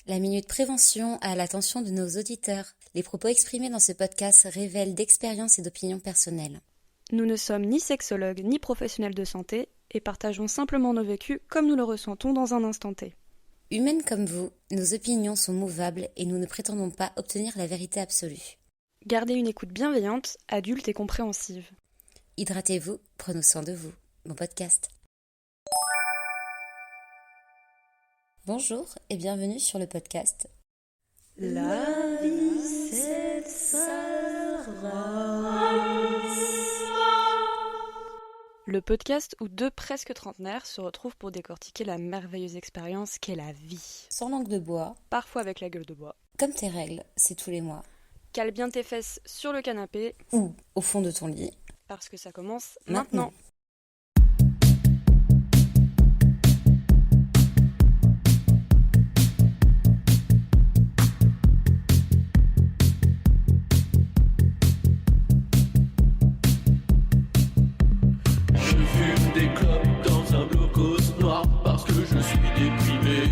La minute prévention à l'attention de nos auditeurs. Les propos exprimés dans ce podcast révèlent d'expériences et d'opinions personnelles. Nous ne sommes ni sexologues ni professionnels de santé et partageons simplement nos vécus comme nous le ressentons dans un instant T. Humaines comme vous, nos opinions sont mouvables et nous ne prétendons pas obtenir la vérité absolue. Gardez une écoute bienveillante, adulte et compréhensive. Hydratez-vous, prenons soin de vous. Bon podcast. Bonjour et bienvenue sur le podcast. La vie, c'est Le podcast où deux presque trentenaires se retrouvent pour décortiquer la merveilleuse expérience qu'est la vie. Sans langue de bois, Parfois avec la gueule de bois. comme tes règles, c'est tous les mois. Cale bien tes fesses sur le canapé, Ou au fond de ton lit. parce que ça commence Maintenant. maintenant. Je fume des clopes dans un blocos noir parce que je suis déprimé.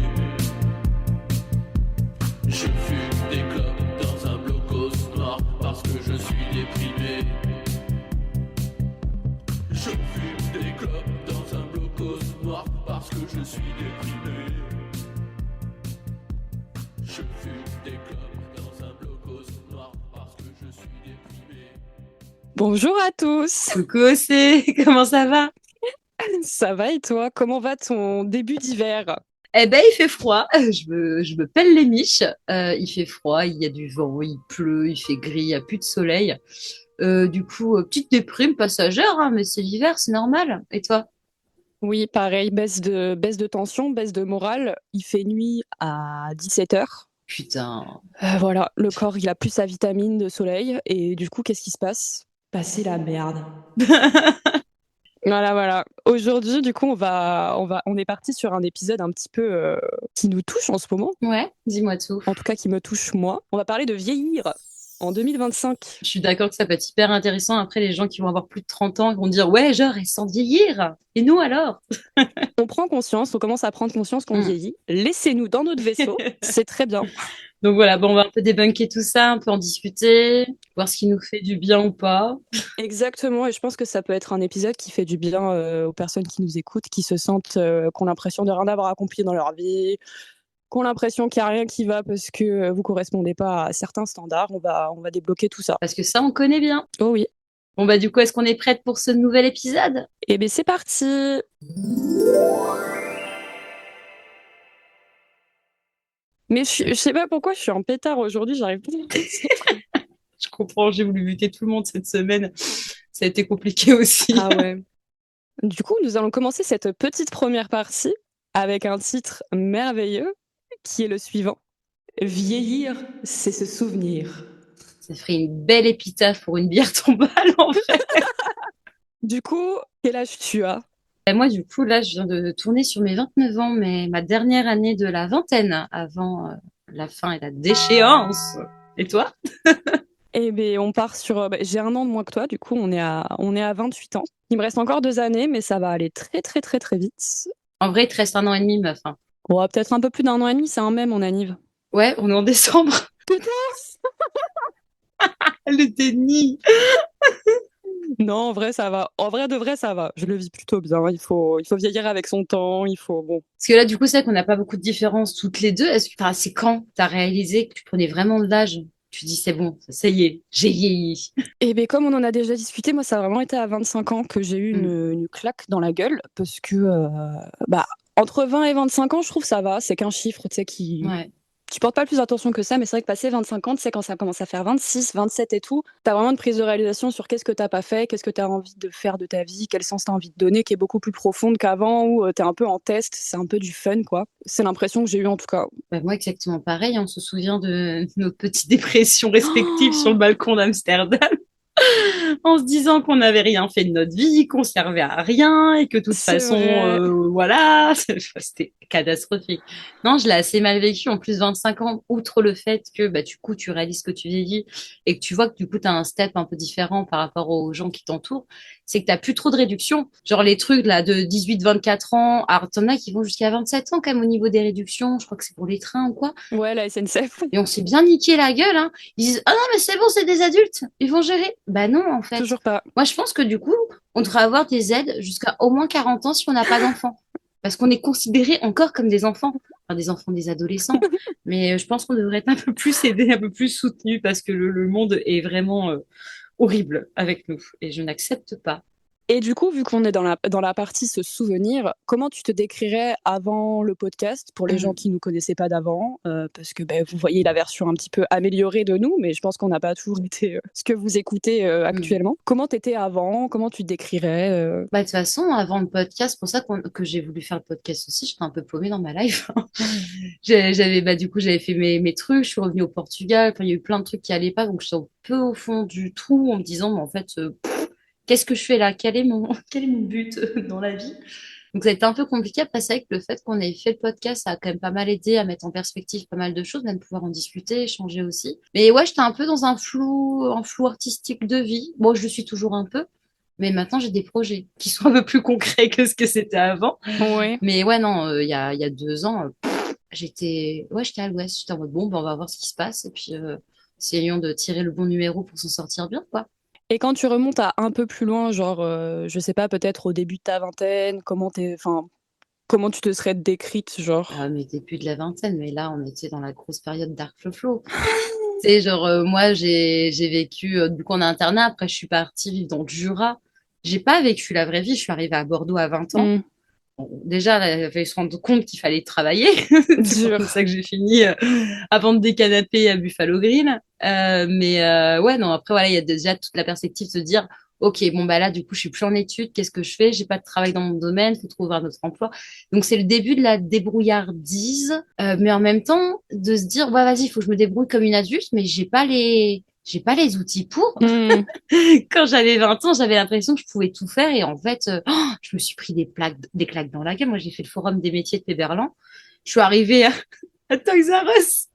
Je fume des clopes dans un blocos noir parce que je suis déprimé. Je fume des clopes dans un blocos noir parce que je suis déprimé. Je fume des clopes dans un blocos noir parce que je suis déprimé. Bonjour à tous. Coucou, c'est comment ça va? Ça va et toi? Comment va ton début d'hiver? Eh ben, il fait froid. Je me pèle les miches. Il fait froid, il y a du vent, il pleut, il fait gris, il n'y a plus de soleil. Du coup, petite déprime passagère, hein, mais c'est l'hiver, c'est normal. Et toi? Oui, pareil, baisse de tension, baisse de morale. Il fait nuit à 17h. Putain. Voilà, le corps, il a plus sa vitamine de soleil. Et du coup, qu'est-ce qui se passe? Bah, c'est la merde. Voilà. Aujourd'hui, du coup, on est parti sur un épisode un petit peu qui nous touche en ce moment. Ouais, dis-moi tout. En tout cas, qui me touche moi. On va parler de vieillir en 2025. Je suis d'accord que ça peut être hyper intéressant. Après, les gens qui vont avoir plus de 30 ans vont dire, ouais, genre, et sans vieillir. Et nous alors? On prend conscience, on commence à prendre conscience qu'on vieillit. Laissez-nous dans notre vaisseau, c'est très bien. Donc voilà, bon, on va un peu débunker tout ça, un peu en discuter, voir ce qui nous fait du bien ou pas. Exactement, et je pense que ça peut être un épisode qui fait du bien aux personnes qui nous écoutent, qui se sentent, qui ont l'impression de rien avoir accompli dans leur vie, qui ont l'impression qu'il n'y a rien qui va parce que vous correspondez pas à certains standards. On va débloquer tout ça. Parce que ça, on connaît bien. Oh oui. Bon, bah, du coup, est-ce qu'on est prête pour ce nouvel épisode? Eh bien, c'est parti. Mais je sais pas pourquoi je suis en pétard aujourd'hui, j'arrive pas à me concentrer. Je comprends, j'ai voulu buter tout le monde cette semaine. Ça a été compliqué aussi. Ah ouais. Du coup, nous allons commencer cette petite première partie avec un titre merveilleux qui est le suivant. Vieillir, c'est se souvenir. Ça ferait une belle épitaphe pour une bière tombale, en vrai. Du coup, quel âge tu as? Et moi, du coup, là, je viens de tourner sur mes 29 ans, mais ma dernière année de la vingtaine, avant la fin et la déchéance. Et toi? Eh bien, on part sur... j'ai un an de moins que toi, du coup, on est à 28 ans. Il me reste encore 2 années, mais ça va aller très, très, très, très vite. En vrai, il te reste un an et demi, meuf. Hein. On va peut-être un peu plus d'un an et demi, c'est un mai, mon anniv. Ouais, on est en décembre. Le déni. Non, en vrai, ça va. En vrai, de vrai, ça va. Je le vis plutôt bien. Il faut vieillir avec son temps, il faut... Bon. Parce que là, du coup, c'est vrai qu'on n'a pas beaucoup de différence toutes les deux. Enfin, c'est quand t'as réalisé que tu prenais vraiment de l'âge? Tu dis, c'est bon, ça y est, j'ai vieilli. Et bien, comme on en a déjà discuté, moi, ça a vraiment été à 25 ans que j'ai eu une claque dans la gueule. Parce que, entre 20 et 25 ans, je trouve ça va. C'est qu'un chiffre, tu sais, qui... Ouais. Tu portes pas plus attention que ça, mais c'est vrai que passer 25 ans, tu sais, quand ça commence à faire 26, 27 et tout, t'as vraiment une prise de réalisation sur qu'est-ce que t'as pas fait, qu'est-ce que t'as envie de faire de ta vie, quel sens t'as envie de donner, qui est beaucoup plus profonde qu'avant, où t'es un peu en test, c'est un peu du fun, quoi. C'est l'impression que j'ai eue en tout cas. Bah, moi, exactement pareil. On se souvient de nos petites dépressions respectives sur le balcon d'Amsterdam. en se disant qu'on n'avait rien fait de notre vie, qu'on servait à rien et que de toute C'est façon, vrai. voilà, c'était catastrophique. Non, je l'ai assez mal vécu. En plus, 25 ans, outre le fait que bah, du coup, tu réalises que tu vieillis et que tu vois que du coup, tu as un step un peu différent par rapport aux gens qui t'entourent, c'est que tu plus trop de réductions. Genre les trucs là de 18-24 ans, alors t'en as qui vont jusqu'à 27 ans quand même au niveau des réductions, je crois que c'est pour les trains ou quoi. Ouais, la SNCF, Et on s'est bien niqué la gueule, hein. Ils disent, ah non, mais c'est bon, c'est des adultes, ils vont gérer. Bah non, en fait. toujours pas. Moi, je pense que du coup, on devrait avoir des aides jusqu'à au moins 40 ans si on n'a pas d'enfants. Parce qu'on est considérés encore comme des enfants. Enfin, des enfants, des adolescents. Mais je pense qu'on devrait être un peu plus aidés, un peu plus soutenus parce que le monde est vraiment horrible avec nous. Et je n'accepte pas. Et du coup, vu qu'on est dans la partie se souvenir, comment tu te décrirais avant le podcast pour les gens qui nous connaissaient pas d'avant? Parce que vous voyez la version un petit peu améliorée de nous, mais je pense qu'on n'a pas toujours été ce que vous écoutez Mm. actuellement. Comment t'étais avant? Comment tu te décrirais? Bah, de toute façon, avant le podcast, c'est pour ça que j'ai voulu faire le podcast aussi, j'étais un peu paumée dans ma life. Du coup, j'avais fait mes trucs, je suis revenue au Portugal, enfin, il y a eu plein de trucs qui allaient pas, donc j'étais un peu au fond du trou en me disant, mais en fait, qu'est-ce que je fais là? Quel est mon but dans la vie? Donc, ça a été un peu compliqué. Après, c'est vrai que le fait qu'on ait fait le podcast, ça a quand même pas mal aidé à mettre en perspective pas mal de choses, même pouvoir en discuter, échanger aussi. Mais ouais, j'étais un peu dans un flou artistique de vie. Bon, je le suis toujours un peu. Mais maintenant, j'ai des projets qui sont un peu plus concrets que ce que c'était avant. Ouais. Mais ouais, non, il y a 2 ans, j'étais à l'ouest. J'étais en mode, bon, ben, on va voir ce qui se passe. Et puis, essayons de tirer le bon numéro pour s'en sortir bien, quoi. Et quand tu remontes à un peu plus loin, genre, je sais pas, peut-être au début de ta vingtaine, comment tu te serais décrite, genre? Mes débuts de la vingtaine, mais là, on était dans la grosse période Dark Flow. Tu sais, genre, moi, j'ai vécu, du coup, en internat. Après, je suis partie vivre dans le Jura. J'ai pas vécu la vraie vie. Je suis arrivée à Bordeaux à 20 ans. Mmh, Bon, déjà, là, il fallait se rendre compte qu'il fallait travailler. C'est dur. comme ça que j'ai fini à vendre des canapés à Buffalo Grill. Ouais, non, après, voilà, il y a déjà toute la perspective de se dire, OK, bon, bah là, du coup, je suis plus en études. Qu'est-ce que je fais? J'ai pas de travail dans mon domaine. Faut trouver un autre emploi. Donc, c'est le début de la débrouillardise. Mais en même temps, de se dire, ouais, vas-y, il faut que je me débrouille comme une adulte, mais j'ai pas les outils pour. Mmh. Quand j'avais 20 ans, j'avais l'impression que je pouvais tout faire et en fait, je me suis pris des claques dans la gueule. Moi, j'ai fait le forum des métiers de Péberlan. Je suis arrivée à Toys R Us.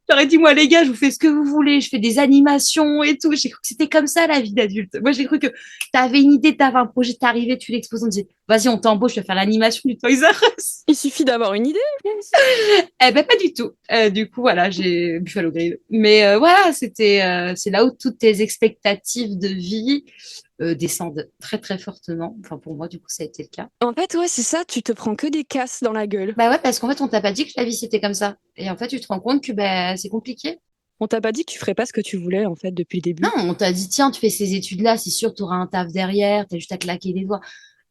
J'aurais dit, moi, les gars, je vous fais ce que vous voulez. Je fais des animations et tout. J'ai cru que c'était comme ça, la vie d'adulte. Moi, j'ai cru que t'avais une idée, t'avais un projet, t'arrivais, tu l'exposes, on disait, vas-y, on t'embauche, je vais faire l'animation du Toys R Us. Il suffit d'avoir une idée. Eh ben, pas du tout. Du coup, voilà, j'ai Buffalo Grill. Mais voilà, c'est là où toutes tes expectatives de vie descendent très, très fortement. Enfin, pour moi, du coup, ça a été le cas. En fait, ouais, c'est ça, tu te prends que des casses dans la gueule. Bah ouais, parce qu'en fait, on t'a pas dit que la vie, c'était comme ça. Et en fait, tu te rends compte que bah, c'est compliqué. On t'a pas dit que tu ferais pas ce que tu voulais, en fait, depuis le Non, début. on t'a dit, tiens, tu fais ces études-là, c'est sûr, tu auras un taf derrière, t'as juste à claquer des doigts.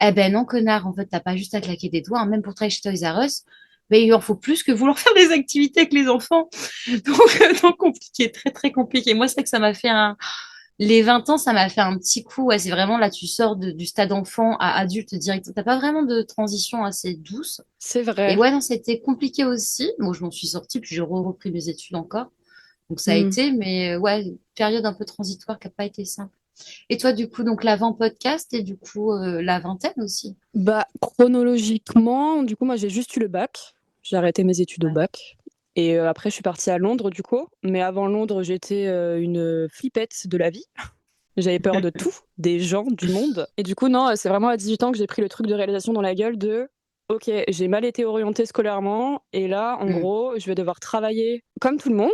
Eh ben non, connard, en fait, t'as pas juste à claquer des doigts, hein. Même pour travailler chez Toys R Us, ben, il en faut plus que vouloir faire des activités avec les enfants. Donc compliqué, très, très compliqué. Moi, c'est vrai que ça m'a fait les 20 ans, ça m'a fait un petit coup. Ouais, c'est vraiment là, tu sors du stade enfant à adulte direct. T'as pas vraiment de transition assez douce. C'est Et vrai. ouais, non, c'était compliqué aussi. Bon, je m'en suis sortie, puis j'ai repris mes études encore. Donc ça a Mmh. été, mais ouais, une période un peu transitoire qui n'a pas été simple. Et toi, du coup, donc l'avant-podcast et du coup la vingtaine aussi. Bah, chronologiquement, du coup, moi, j'ai juste eu le bac. J'ai arrêté mes études au Ouais. bac. Et après, je suis partie à Londres, du coup. Mais avant Londres, j'étais une flippette de la vie. J'avais peur de tout, des gens, du monde. Et du coup, non, c'est vraiment à 18 ans que j'ai pris le truc de réalisation dans la gueule de OK, j'ai mal été orientée scolairement. Et là, en Mm. gros, je vais devoir travailler comme tout le monde.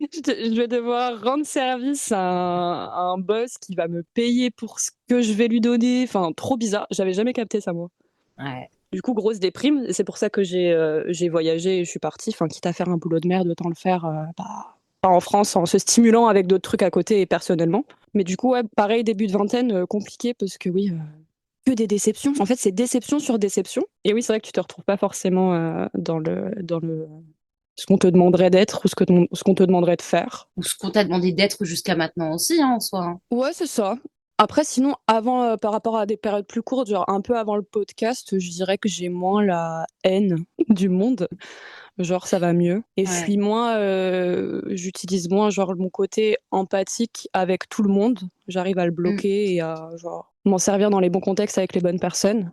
Je vais devoir rendre service à un boss qui va me payer pour ce que je vais lui donner. Enfin, trop bizarre. J'avais jamais capté ça, moi. Ouais. Du coup, grosse déprime. Et c'est pour ça que j'ai voyagé et je suis partie. Enfin, quitte à faire un boulot de merde, autant le faire pas en France, en se stimulant avec d'autres trucs à côté et personnellement. Mais du coup, ouais, pareil, début de vingtaine, compliqué parce que oui, que des déceptions. En fait, c'est déception sur déception. Et oui, c'est vrai que tu te retrouves pas forcément dans le ce qu'on te demanderait d'être ou ce qu'on te demanderait de faire. Ou ce qu'on t'a demandé d'être jusqu'à maintenant aussi, hein, en soi, hein. Ouais, c'est ça. Après, sinon, avant, par rapport à des périodes plus courtes, genre un peu avant le podcast, je dirais que j'ai moins la haine du monde. genre ça va mieux. Et je Ouais. suis moins, j'utilise moins genre mon côté empathique avec tout le monde. J'arrive à le Mm. bloquer et à genre m'en servir dans les bons contextes avec les bonnes personnes.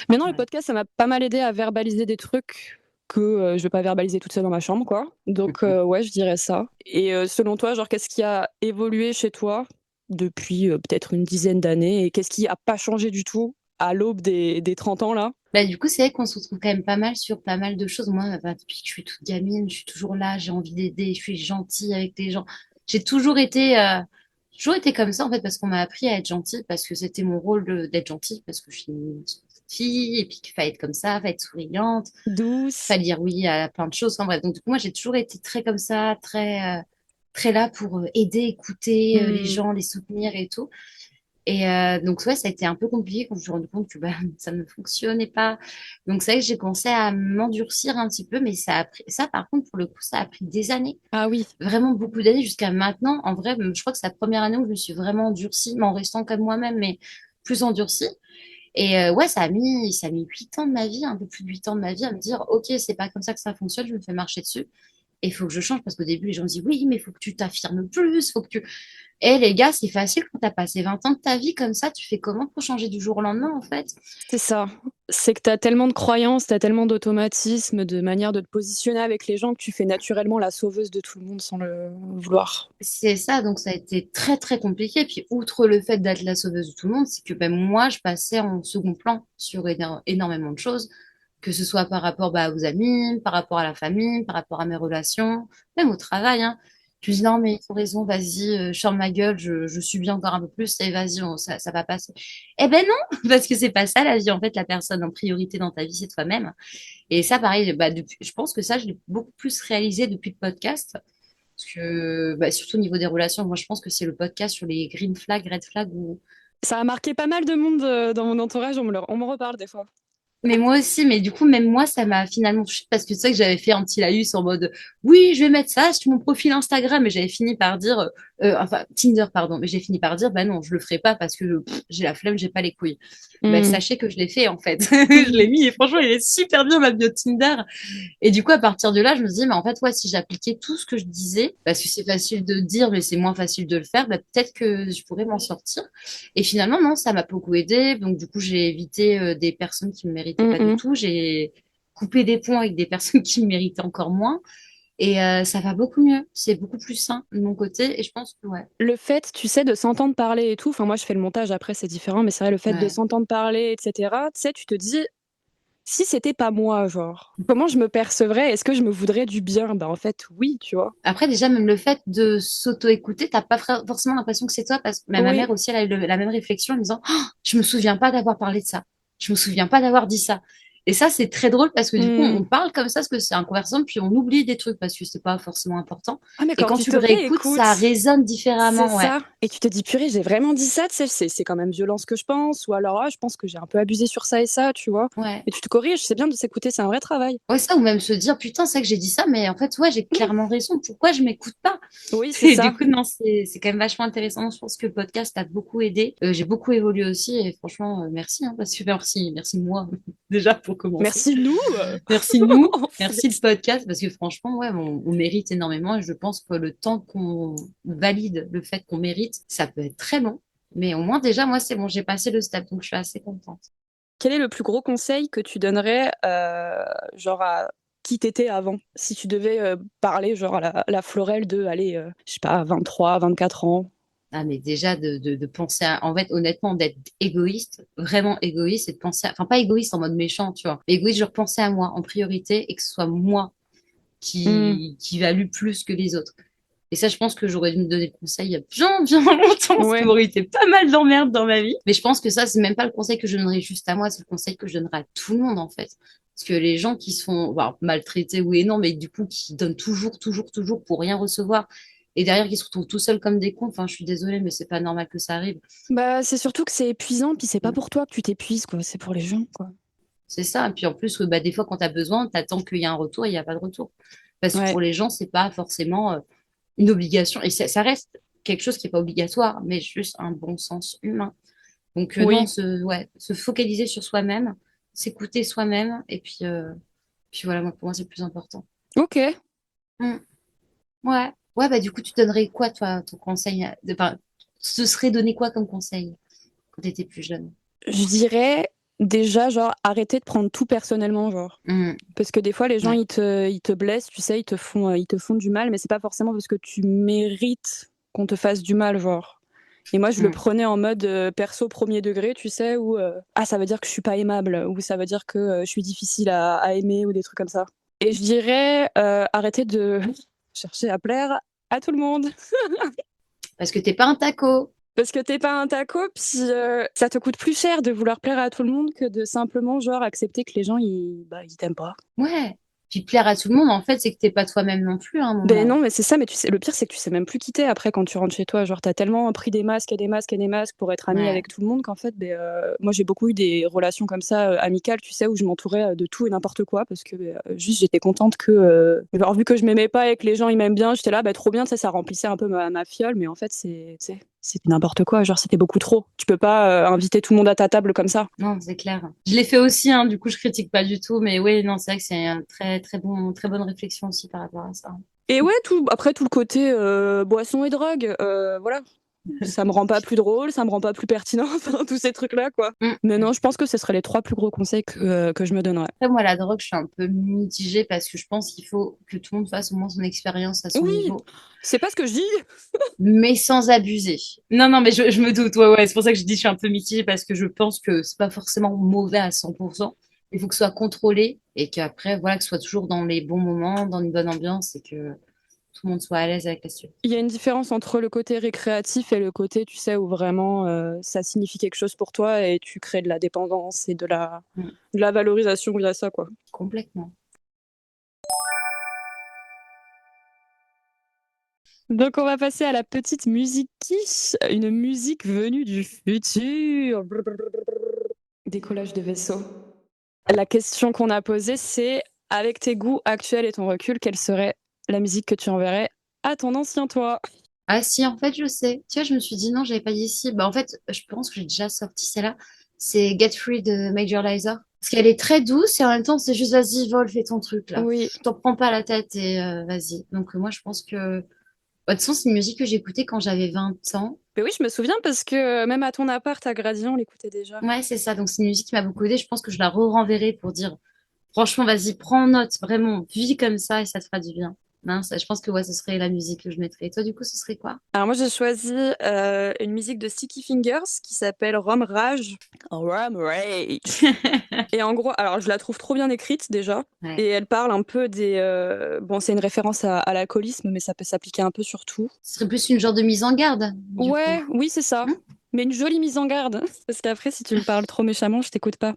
Mais non, le Ouais. podcast, ça m'a pas mal aidé à verbaliser des trucs que je vais pas verbaliser toute seule dans ma chambre, quoi. Donc ouais, je dirais ça. Et selon toi, genre qu'est-ce qui a évolué chez toi depuis peut-être une dizaine d'années et qu'est-ce qui a pas changé du tout à l'aube des 30 ans là? Bah, du coup, c'est vrai qu'on se retrouve quand même pas mal sur pas mal de choses. Moi, bah, depuis que je suis toute gamine, je suis toujours là, j'ai envie d'aider, je suis gentille avec les gens. J'ai toujours été comme ça, en fait, parce qu'on m'a appris à être gentille, parce que c'était mon rôle d'être gentille, parce que je suis une petite fille, et puis qu'il fallait être comme ça, fallait être souriante, Douce. fallait dire oui à plein de choses. Enfin bref, donc du coup, moi, j'ai toujours été très comme ça, très là pour aider, écouter les Hmm. gens, les soutenir et tout. Et donc, ouais, ça a été un peu compliqué quand je me suis rendu compte que bah, ça ne fonctionnait pas. Donc, c'est vrai que j'ai commencé à m'endurcir un petit peu, mais ça, par contre, pour le coup, ça a pris des années, Ah oui. vraiment beaucoup d'années jusqu'à maintenant. En vrai, je crois que c'est la première année où je me suis vraiment endurcie, mais en restant comme moi-même, mais plus endurcie. Et ouais, ça a mis 8 ans de ma vie, un peu plus de 8 ans de ma vie à me dire, OK, c'est pas comme ça que ça fonctionne, je me fais marcher dessus. Et il faut que je change parce qu'au début, les gens me disent, oui, mais il faut que tu t'affirmes plus, faut que tu... Eh les gars, c'est facile quand t'as passé 20 ans de ta vie comme ça, tu fais comment pour changer du jour au lendemain en fait? C'est ça. C'est que tu as tellement de croyances, tu as tellement d'automatismes, de manières de te positionner avec les gens que tu fais naturellement la sauveuse de tout le monde sans le vouloir. C'est ça, donc ça a été très très compliqué. Puis outre le fait d'être la sauveuse de tout le monde, c'est que ben, moi je passais en second plan sur énormément de choses, que ce soit par rapport bah, aux amis, par rapport à la famille, par rapport à mes relations, même au travail, hein. Je me dis non mais ils ont raison, vas-y, je ferme ma gueule, je subis encore un peu plus et vas-y, ça va passer. Eh ben non, parce que c'est pas ça la vie. En fait, la personne en priorité dans ta vie, c'est toi-même. Et ça, pareil, bah, je pense que ça, je l'ai beaucoup plus réalisé depuis le podcast. Parce que, bah, surtout au niveau des relations, moi, je pense que c'est le podcast sur les green flags, red flags. Ça a marqué pas mal de monde dans mon entourage, on me reparle des fois. Mais moi aussi, mais du coup, même moi, ça m'a finalement touchée parce que c'est vrai que j'avais fait un petit laïus en mode oui, je vais mettre ça sur mon profil Instagram, et j'avais fini par dire, enfin, Tinder, pardon, mais j'ai fini par dire, bah non, je le ferai pas parce que j'ai la flemme, j'ai pas les couilles. Bah, Hmm. sachez que je l'ai fait en fait. Je l'ai mis et franchement, il est super bien ma bio Tinder. Et du coup, à partir de là, je me dis, mais en fait, ouais, si j'appliquais tout ce que je disais, parce que c'est facile de dire, mais c'est moins facile de le faire, bah, peut-être que je pourrais m'en sortir. Et finalement, non, ça m'a beaucoup aidé. Donc, du coup, j'ai évité des personnes qui me méritaient pas du Mhm. tout. J'ai coupé des ponts avec des personnes qui me méritaient encore moins. Et ça va beaucoup mieux. C'est beaucoup plus sain de mon côté. Et je pense que, ouais, Le fait, tu sais, de s'entendre parler et tout, enfin moi je fais le montage après, c'est différent, mais c'est vrai, le fait de ouais. s'entendre parler, etc., tu sais, tu te dis, si c'était pas moi, genre, comment je me percevrais? Est-ce que je me voudrais du bien? Bah en fait, oui, tu vois. Après, déjà, même le fait de s'auto-écouter, t'as pas forcément l'impression que c'est toi, parce que ma Oui. mère aussi, elle a eu la même réflexion en me disant, oh, je me souviens pas d'avoir parlé de ça. Je me souviens pas d'avoir dit ça. Et ça, c'est très drôle parce que du coup, Hmm. on parle comme ça, parce que c'est un conversation, puis on oublie des trucs parce que c'est pas forcément important. Ah mais Et quand quand tu tu te le réécoutes, ça réécoutes, résonne c'est différemment, ouais. ça. Et tu te dis, purée, j'ai vraiment dit ça, tu sais, c'est quand même violent ce que je pense, ou alors, ah, je pense que j'ai un peu abusé sur ça et ça, tu vois. Ouais. Et tu te corriges, c'est bien de s'écouter, c'est un vrai travail. Ouais, ça, ou même se dire, putain, c'est vrai que j'ai dit ça, mais en fait, ouais, j'ai clairement raison. Pourquoi je m'écoute pas? Oui, c'est Et du ça. coup, non, c'est quand même vachement intéressant. Je pense que le podcast a beaucoup aidé. J'ai beaucoup évolué aussi, et franchement, merci, hein, parce que merci moi, déjà, pour commencer. Merci nous, Merci nous, en merci le fait. podcast, parce que franchement, ouais, on mérite énormément, et je pense que le temps qu'on valide le fait qu'on mérite, ça peut être très long. Mais au moins, déjà, moi, c'est bon, j'ai passé le step, donc je suis assez contente. Quel est le plus gros conseil que tu donnerais, genre à qui t'étais avant? Si tu devais, parler genre à la Florelle de, allez, je sais pas, 23-24 ans. Ah, mais déjà, de penser à, en fait, honnêtement, d'être égoïste, vraiment égoïste, et de penser enfin, pas égoïste en mode méchant, tu vois, mais égoïste, genre penser à moi en priorité et que ce soit moi Mmh. qui value plus que les autres. Et ça, je pense que j'aurais dû me donner le conseil il y a bien, bien longtemps, parce qu'il Ouais. m'aurait été pas mal d'emmerdes dans ma vie. Mais je pense que ça, c'est même pas le conseil que je donnerais juste à moi, c'est le conseil que je donnerais à tout le monde, en fait. Parce que les gens qui se font maltraités, oui et non, mais du coup, qui donnent toujours, toujours, toujours pour rien recevoir, et derrière, qui se retrouvent tout seuls comme des cons, enfin, je suis désolée, mais c'est pas normal que ça arrive. Bah, c'est surtout que c'est épuisant, puis c'est pas Mm. pour toi que tu t'épuises, quoi, c'est pour les gens, quoi. C'est ça. Et puis en plus, bah, des fois, quand tu as besoin, tu attends qu'il y ait un retour et il n'y a pas de retour. Parce que Ouais. pour les gens, c'est pas forcément une obligation. Et ça reste quelque chose qui n'est pas obligatoire, mais juste un bon sens humain. Donc non, Oui. ouais, se focaliser sur soi-même, s'écouter soi-même, et puis voilà, pour moi, c'est le plus important. Ok. Mm. Ouais. Ouais, bah du coup, tu donnerais quoi, toi, ton conseil enfin, ce serait donné quoi comme conseil quand t'étais plus jeune? Je dirais déjà, genre, arrêter de prendre tout personnellement, genre. Mm. Parce que des fois, les gens, Ouais. ils te blessent, tu sais, ils te font du mal, mais c'est pas forcément parce que tu mérites qu'on te fasse du mal, genre. Et moi, je le Mm. prenais en mode perso premier degré, tu sais, où ah, ça veut dire que je suis pas aimable, ou ça veut dire que je suis difficile à aimer, ou des trucs comme ça. Et je dirais arrêter de chercher à plaire à tout le monde. Parce que t'es pas un taco. Parce que t'es pas un taco, puis ça te coûte plus cher de vouloir plaire à tout le monde que de simplement genre accepter que les gens ils t'aiment pas. Ouais. Puis plaire à tout le monde, en fait, c'est que t'es pas toi-même non plus à un Ben moment. non, mais c'est ça, mais tu sais, le pire c'est que tu sais même plus quitter après quand tu rentres chez toi. Genre t'as tellement pris des masques et des masques et des masques pour être ami Ouais. avec tout le monde qu'en fait, moi j'ai beaucoup eu des relations comme ça amicales, tu sais, où je m'entourais de tout et n'importe quoi parce que juste j'étais contente que, genre, vu que je m'aimais pas et que les gens ils m'aiment bien, j'étais là, bah trop bien, tu sais, ça remplissait un peu ma fiole, mais en fait c'était n'importe quoi, genre c'était beaucoup trop. Tu peux pas inviter tout le monde à ta table comme ça. Non, c'est clair. Je l'ai fait aussi, hein, du coup, je critique pas du tout, mais oui, non, c'est vrai que c'est une très bonne réflexion aussi par rapport à ça. Et ouais, après tout le côté boisson et drogue, voilà. Ça me rend pas plus drôle, ça me rend pas plus pertinent, enfin, tous ces trucs-là, quoi. Mm. Mais non, je pense que ce seraient les 3 plus gros conseils que je me donnerais. Après, moi, la drogue, je suis un peu mitigée parce que je pense qu'il faut que tout le monde fasse au moins son expérience à son Oui, niveau, c'est pas ce que je dis. mais sans abuser. Non, non, mais je me doute, ouais, ouais, c'est pour ça que je dis que je suis un peu mitigée parce que je pense que c'est pas forcément mauvais à 100%. Il faut que ce soit contrôlé et qu'après, voilà, que ce soit toujours dans les bons moments, dans une bonne ambiance et que tout le monde soit à l'aise avec la situation. Il y a une différence entre le côté récréatif et le côté, tu sais, où vraiment ça signifie quelque chose pour toi et tu crées de la dépendance et Mm. de la valorisation via ça, quoi. Complètement. Donc on va passer à la petite musique quiche, une musique venue du futur. Décollage de vaisseau. La question qu'on a posée, c'est avec tes goûts actuels et ton recul, quelle serait la musique que tu enverrais à ton ancien toi? Ah si, en fait, je sais. Tu vois, je me suis dit non, j'avais pas dit ici. Bah, en fait, je pense que j'ai déjà sorti celle-là. C'est Get Free de Major Lazer. Parce qu'elle est très douce et en même temps, c'est juste vas-y, vole, fais ton truc là. Oui, T'en prends pas la tête et vas-y. Donc, moi, je pense que. Bah, de toute façon, c'est une musique que j'écoutais quand j'avais 20 ans. mais oui, je me souviens parce que même à ton appart à Gradient, on l'écoutait déjà. Ouais, c'est ça. Donc, c'est une musique qui m'a beaucoup aidée. Je pense que je la re-renverrai pour dire franchement, vas-y, prends note, vraiment, vis comme ça et ça te fera du bien. Non, ça, je pense que ouais, ce serait la musique que je mettrais. Et toi, du coup, ce serait quoi? Alors moi, j'ai choisi une musique de Sticky Fingers qui s'appelle Rome Rage. Rome Rage. Et en gros, alors je la trouve trop bien écrite déjà. Ouais. Et elle parle un peu des... Bon, c'est une référence à l'alcoolisme, mais ça peut s'appliquer un peu sur tout. Ce serait plus une genre de mise en garde, du coup. Ouais, oui, c'est ça. Hmm. Mais une jolie mise en garde. Parce qu'après, si tu me parles trop méchamment, je t'écoute pas.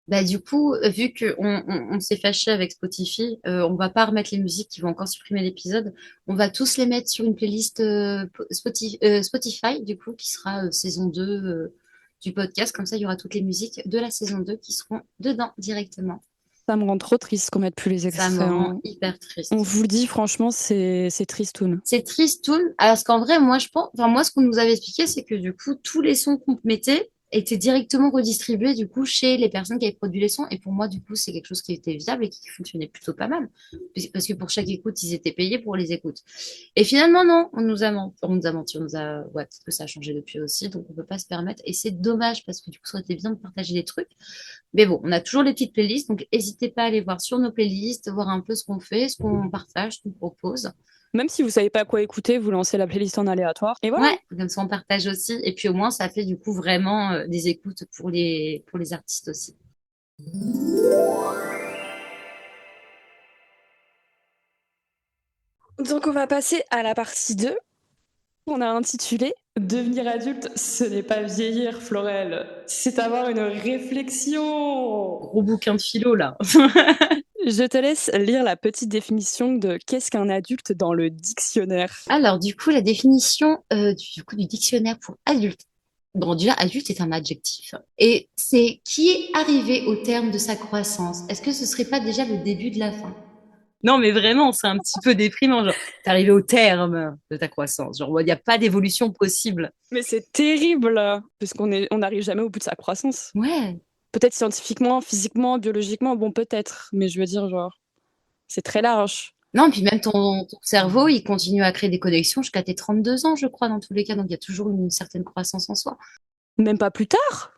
Bah, du coup, vu qu'on s'est fâché avec Spotify, on va pas remettre les musiques qui vont encore supprimer l'épisode. On va tous les mettre sur une playlist Spotify, du coup, qui sera saison 2 du podcast. Comme ça, il y aura toutes les musiques de la saison 2 qui seront dedans directement. Ça me rend trop triste qu'on mette plus les Ça me extraits, rend hein. hyper On triste. vous le dit, franchement, c'est tristoun. C'est tristoun. Alors, parce qu'en vrai, moi, je pense, enfin, moi, ce qu'on nous avait expliqué, c'est que du coup, tous les sons qu'on mettait étaient directement redistribués, du coup, chez les personnes qui avaient produit les sons. Et pour moi, du coup, c'est quelque chose qui était viable et qui fonctionnait plutôt pas mal. Parce que pour chaque écoute, ils étaient payés pour les écoutes. Et finalement, non, on nous a menti, ouais, peut-être que ça a changé depuis aussi, donc on peut pas se permettre. Et c'est dommage parce que du coup, ça aurait été bien de partager des trucs. Mais bon, on a toujours les petites playlists, donc n'hésitez pas à aller voir sur nos playlists, voir un peu ce qu'on fait, ce qu'on partage, ce qu'on propose. Même si vous savez pas quoi écouter, vous lancez la playlist en aléatoire. Et voilà. Ouais, comme ça on partage aussi. Et puis au moins, ça fait du coup vraiment des écoutes pour les artistes aussi. Donc on va passer à la partie 2. On a intitulé Devenir adulte, ce n'est pas vieillir, Florel. C'est avoir une réflexion. Gros bouquin de philo là. Je te laisse lire la petite définition de qu'est-ce qu'un adulte dans le dictionnaire. Alors du coup, la définition du dictionnaire pour adulte. Bon, déjà, adulte est un adjectif. Et c'est qui est arrivé au terme de sa croissance. Est-ce que ce serait pas déjà le début de la fin? Non, mais vraiment, c'est un petit peu déprimant. Genre, t'es arrivé au terme de ta croissance. Genre, il n'y a pas d'évolution possible. Mais c'est terrible, parce on n'arrive jamais au bout de sa croissance. Ouais. Peut-être scientifiquement, physiquement, biologiquement, bon peut-être, mais je veux dire, genre, c'est très large. Non, puis même ton cerveau, il continue à créer des connexions jusqu'à tes 32 ans, je crois, dans tous les cas. Donc, il y a toujours une certaine croissance en soi. Même pas plus tard.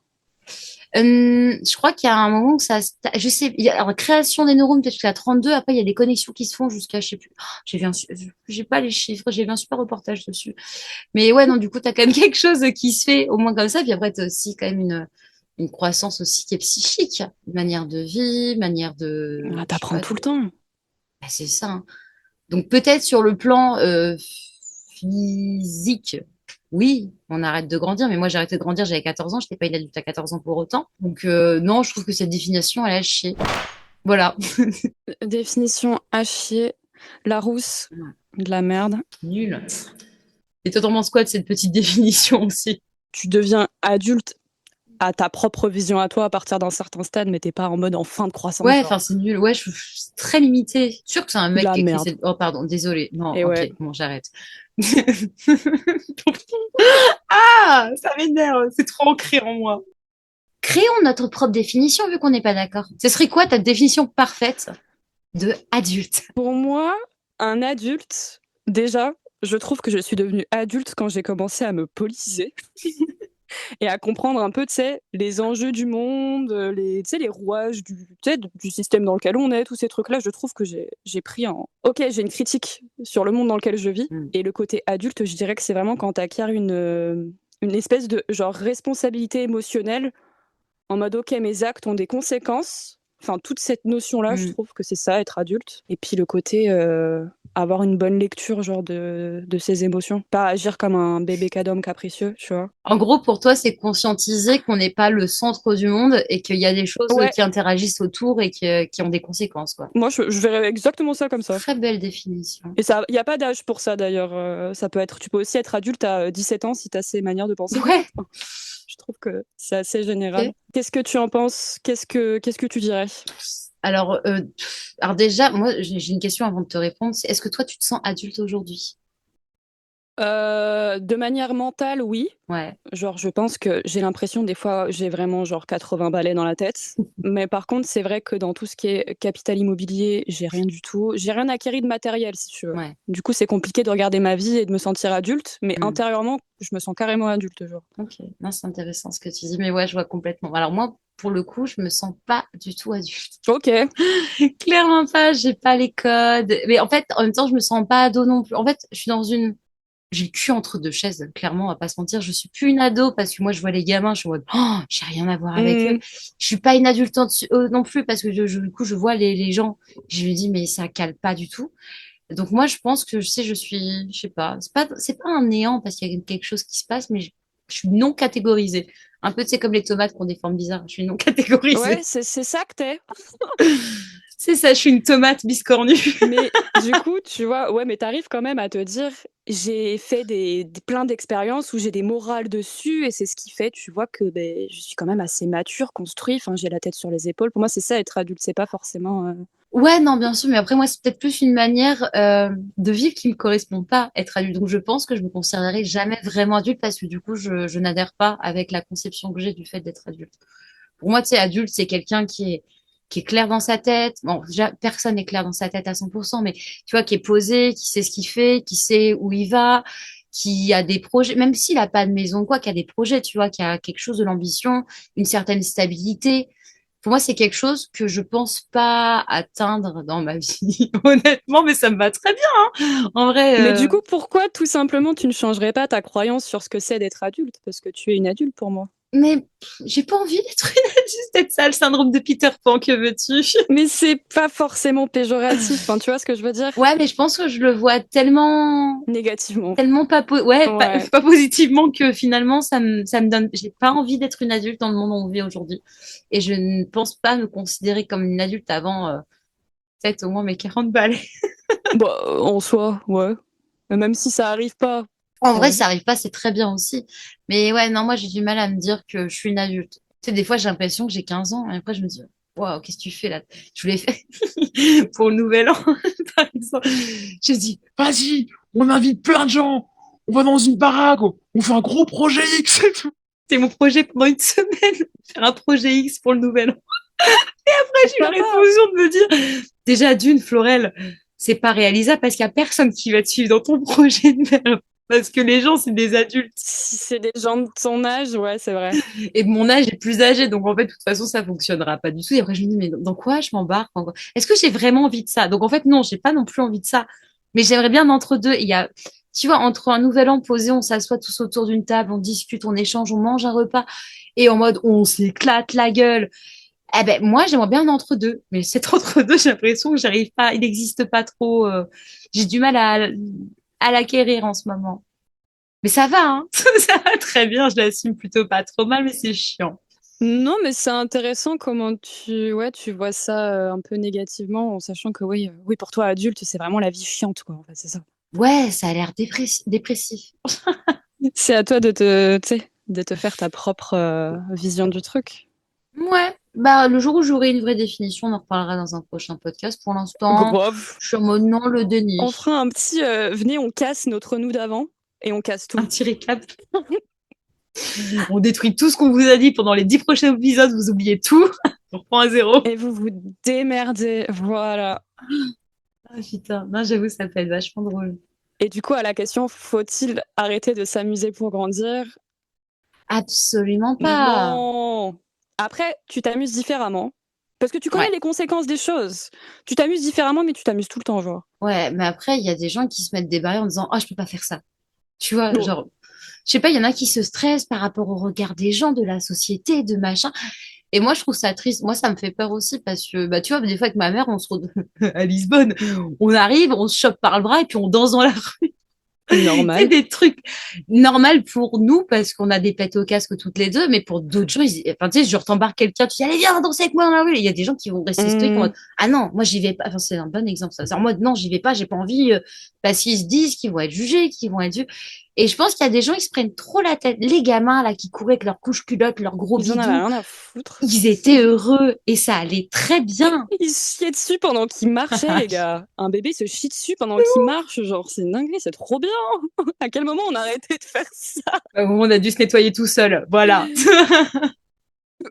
Je crois qu'il y a un moment où je sais, il y a alors, création des neurones peut-être jusqu'à 32. Après, il y a des connexions qui se font jusqu'à, je sais plus. J'ai pas les chiffres. J'ai vu un super reportage dessus. Mais ouais, non, du coup, t'as quand même quelque chose qui se fait au moins comme ça. Puis après, t'as aussi quand même une croissance aussi qui est psychique, une manière de vie, manière de, Ah, je sais t'apprends pas, tout le temps. bah, c'est ça, hein. Donc peut-être sur le plan physique, oui, on arrête de grandir, mais moi j'ai arrêté de grandir, j'avais 14 ans, je n'étais pas une adulte à 14 ans pour autant. Donc non, je trouve que cette définition, elle a chier. Voilà. Définition à chier, Larousse, de la merde. Nul. Et toi, t'en penses quoi de cette petite définition aussi? Tu deviens adulte à ta propre vision à toi à partir d'un certain stade, mais t'es pas en mode en fin de croissance. Ouais, Genre, enfin c'est nul. Ouais, c'est très limité. Sûr que c'est un de mec la qui écrit merde. cette... Oh pardon, désolé. Non, Et ok, ouais. bon, j'arrête. Ah, ça m'énerve, c'est trop ancré en moi. Créons notre propre définition vu qu'on n'est pas d'accord. Ce serait quoi ta définition parfaite de adulte? Pour moi, un adulte, déjà, je trouve que je suis devenue adulte quand j'ai commencé à me politiser et à comprendre un peu, tu sais, les enjeux du monde, tu sais, les rouages du système dans lequel on est, tous ces trucs-là. Je trouve que j'ai pris en... Ok, j'ai une critique sur le monde dans lequel je vis. Mm. Et le côté adulte, je dirais que c'est vraiment quand tu acquiers une espèce de genre responsabilité émotionnelle en mode ok, mes actes ont des conséquences. Enfin, toute cette notion-là, je Mm. trouve que c'est ça, être adulte. Et puis le côté avoir une bonne lecture genre de ses émotions. Pas agir comme un bébé cadom capricieux, tu vois. En gros, pour toi, c'est conscientiser qu'on n'est pas le centre du monde et qu'il y a des choses Ouais, qui interagissent autour et qui ont des conséquences, quoi. moi je verrais exactement ça comme ça. Très belle définition. Et ça, il n'y a pas d'âge pour ça d'ailleurs. Ça peut être, tu peux aussi être adulte à 17 ans si tu as ces manières de penser. Ouais, Je trouve que c'est assez général. ok. Qu'est-ce que tu en penses? Qu'est-ce que tu dirais? Alors déjà, moi, j'ai une question avant de te répondre. Est-ce que toi, tu te sens adulte aujourd'hui? De manière mentale, oui. Ouais. Genre, je pense que j'ai l'impression, des fois, j'ai vraiment genre 80 balais dans la tête. Mais par contre, c'est vrai que dans tout ce qui est capital immobilier, j'ai rien du tout. J'ai rien acquis de matériel, si tu veux. Ouais. Du coup, c'est compliqué de regarder ma vie et de me sentir adulte. Mais Mm. intérieurement, je me sens carrément adulte, genre. Ok. Non, c'est intéressant ce que tu dis, mais ouais, je vois complètement. Alors moi, pour le coup, je me sens pas du tout adulte. Ok. Clairement pas, j'ai pas les codes. Mais en fait, en même temps, je me sens pas ado non plus. En fait, je suis dans une... J'ai le cul entre deux chaises, clairement, on va pas se mentir. Je suis plus une ado parce que moi, je vois les gamins, je suis en mode, oh, j'ai rien à voir avec eux. Hmm. Je suis pas une adulte non plus parce que du coup, je vois les gens. Je me dis, mais ça cale pas du tout. Donc moi, je pense que je suis, je sais pas, c'est pas un néant parce qu'il y a quelque chose qui se passe, mais je suis non catégorisée. Un peu, tu sais, comme les tomates qui ont des formes bizarres. Je suis non Ouais, catégorisée. c'est ça que t'es. C'est ça, je suis une tomate biscornue. Mais du coup, tu vois, ouais, mais t'arrives quand même à te dire, j'ai fait plein d'expériences où j'ai des morales dessus et c'est ce qui fait, tu vois, que ben, je suis quand même assez mature, construit, enfin, j'ai la tête sur les épaules. Pour moi, c'est ça, être adulte, c'est pas forcément... Ouais, non, bien sûr, mais après, moi, c'est peut-être plus une manière de vivre qui me correspond pas, être adulte. Donc, je pense que je me considérerai jamais vraiment adulte parce que du coup, je n'adhère pas avec la conception que j'ai du fait d'être adulte. Pour moi, tu sais, adulte, c'est quelqu'un qui est clair dans sa tête. Bon, déjà, personne n'est clair dans sa tête à 100%, mais tu vois, qui est posé, qui sait ce qu'il fait, qui sait où il va, qui a des projets, même s'il a pas de maison, quoi, qui a des projets, tu vois, qui a quelque chose de l'ambition, une certaine stabilité. Pour moi, c'est quelque chose que je pense pas atteindre dans ma vie, honnêtement, mais ça me va très bien, hein. En vrai, Mais du coup, pourquoi tout simplement tu ne changerais pas ta croyance sur ce que c'est d'être adulte? Parce que tu es une adulte pour moi. mais j'ai pas envie d'être une adulte, d'être ça, le syndrome de Peter Pan, que veux-tu? Mais c'est pas forcément péjoratif, enfin, tu vois ce que je veux dire? Ouais, mais je pense que je le vois Négativement. tellement pas, ouais, Ouais. pas positivement que finalement, ça me donne, j'ai pas envie d'être une adulte dans le monde où on vit aujourd'hui. Et je ne pense pas me considérer comme une adulte avant, peut-être au moins mes 40 balais. Bah, en soi, ouais. Même si ça arrive pas. En vrai, Ouais. si ça arrive pas, c'est très bien aussi. Mais ouais, non, moi, j'ai du mal à me dire que je suis une adulte. Tu sais, des fois, j'ai l'impression que j'ai 15 ans, et après, je me dis, waouh, qu'est-ce que tu fais là? Je voulais faire pour le nouvel an, par exemple. Je dis, Vas-y, on invite plein de gens. On va dans une baraque, on fait un gros projet X et tout. c'est mon projet pendant une semaine, faire un projet X pour le nouvel an. Après, j'ai eu la Ça va. résolution de me dire, déjà d'une, Florelle, c'est pas réalisable parce qu'il y a personne qui va te suivre dans ton projet de verbe. Parce que les gens, c'est des adultes. Si c'est des gens de ton âge, ouais, c'est vrai. Et mon âge est plus âgé. Donc, en fait, de toute façon, ça fonctionnera pas du tout. Et après, je me dis, mais dans quoi je m'embarque? Est-ce que j'ai vraiment envie de ça? Donc, en fait, non, j'ai pas non plus envie de ça. Mais j'aimerais bien d'entre deux. Il y a, tu vois, entre un nouvel an posé, on s'assoit tous autour d'une table, on discute, on échange, on mange un repas. Et en mode, on s'éclate la gueule. Eh ben, moi, j'aimerais bien un entre-deux. Mais cet entre-deux, j'ai l'impression que j'arrive pas, il n'existe pas trop. J'ai du mal à l'acquérir en ce moment. Mais ça va, hein. Ça va très bien. Je l'assume plutôt pas trop mal, mais c'est chiant. Non, mais c'est intéressant comment tu vois ça un peu négativement, en sachant que oui, pour toi, adulte, c'est vraiment la vie chiante, quoi. En fait, c'est ça. Ouais, ça a l'air dépressif. C'est à toi tu sais, de te faire ta propre vision du truc. Ouais. Bah, le jour où j'aurai une vraie définition, on en reparlera dans un prochain podcast. Pour l'instant, Grave. je suis en mode non, le déni. On fera un petit venez, on casse notre nous d'avant et on casse tout. Un petit récap. On détruit tout ce qu'on vous a dit pendant les 10 prochains épisodes. Vous oubliez tout. On reprend à zéro. Et vous vous démerdez, voilà. Ah, putain. Non, j'avoue, ça peut être vachement drôle. Et du coup, à la question, faut-il arrêter de s'amuser pour grandir? Absolument pas. Non. Après, tu t'amuses différemment. Parce que tu connais Ouais. les conséquences des choses. Tu t'amuses différemment, mais tu t'amuses tout le temps, genre. Ouais, mais après, il y a des gens qui se mettent des barrières en disant, ah, je peux pas faire ça. Tu vois, Non. genre, je sais pas, il y en a qui se stressent par rapport au regard des gens, de la société, de machin. Et moi, je trouve ça triste. Moi, ça me fait peur aussi parce que, bah, tu vois, des fois, avec ma mère, on se retrouve à Lisbonne, on arrive, on se chope par le bras et puis on danse dans la rue. C'est Normal. des trucs normaux pour nous parce qu'on a des pètes au casque toutes les deux, mais pour d'autres gens, enfin, tu sais, je t'embarque quelqu'un, tu dis, allez, viens, danser avec moi dans la rue. Et il y a des gens qui vont rester stoïques en mode, ah non, moi, j'y vais pas. Enfin, c'est un bon exemple, ça. C'est en mode, non, j'y vais pas, j'ai pas envie, parce qu'ils se disent qu'ils vont être jugés, qu'ils vont être vus. Et je pense qu'il y a des gens, ils se prennent trop la tête. Les gamins, là, qui couraient avec leurs couches culottes, leurs gros Ils en avaient bidous, rien à foutre. ils étaient heureux et ça allait très bien. Ils se chiaient dessus pendant qu'ils marchaient, les gars. Un bébé se chie dessus pendant qu'il marche, genre, c'est une dinguerie, c'est trop bien. À quel moment on a arrêté de faire ça? Au moment où on a dû se nettoyer tout seul. Voilà.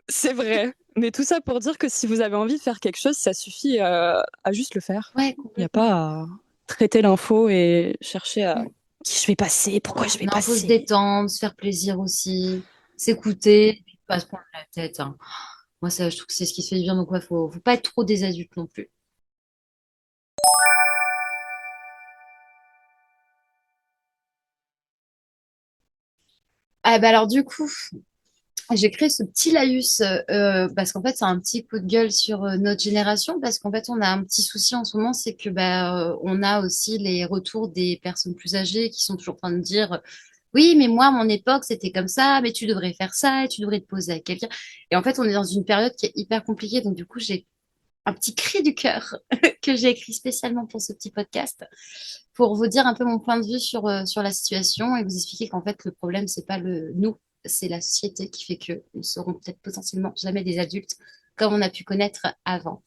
C'est vrai. Mais tout ça pour dire que si vous avez envie de faire quelque chose, ça suffit à juste le faire. Ouais, Il n'y a pas à traiter l'info et chercher à qui je vais passer, pourquoi je vais non, faut se passer. détendre, se faire plaisir aussi, s'écouter, et puis pas se prendre la tête, hein. Moi, ça, je trouve que c'est ce qui se fait du bien, donc ouais, faut pas être trop des adultes non plus. Ah bah alors du coup, j'ai créé ce petit laïus parce qu'en fait c'est un petit coup de gueule sur notre génération parce qu'en fait on a un petit souci en ce moment, c'est que on a aussi les retours des personnes plus âgées qui sont toujours en train de dire oui mais moi à mon époque c'était comme ça, mais tu devrais faire ça et tu devrais te poser à quelqu'un. Et en fait on est dans une période qui est hyper compliquée, donc du coup j'ai un petit cri du cœur que j'ai écrit spécialement pour ce petit podcast pour vous dire un peu mon point de vue sur la situation et vous expliquer qu'en fait, le problème, c'est pas le nous, c'est la société qui fait que nous serons peut-être potentiellement jamais des adultes comme on a pu connaître avant.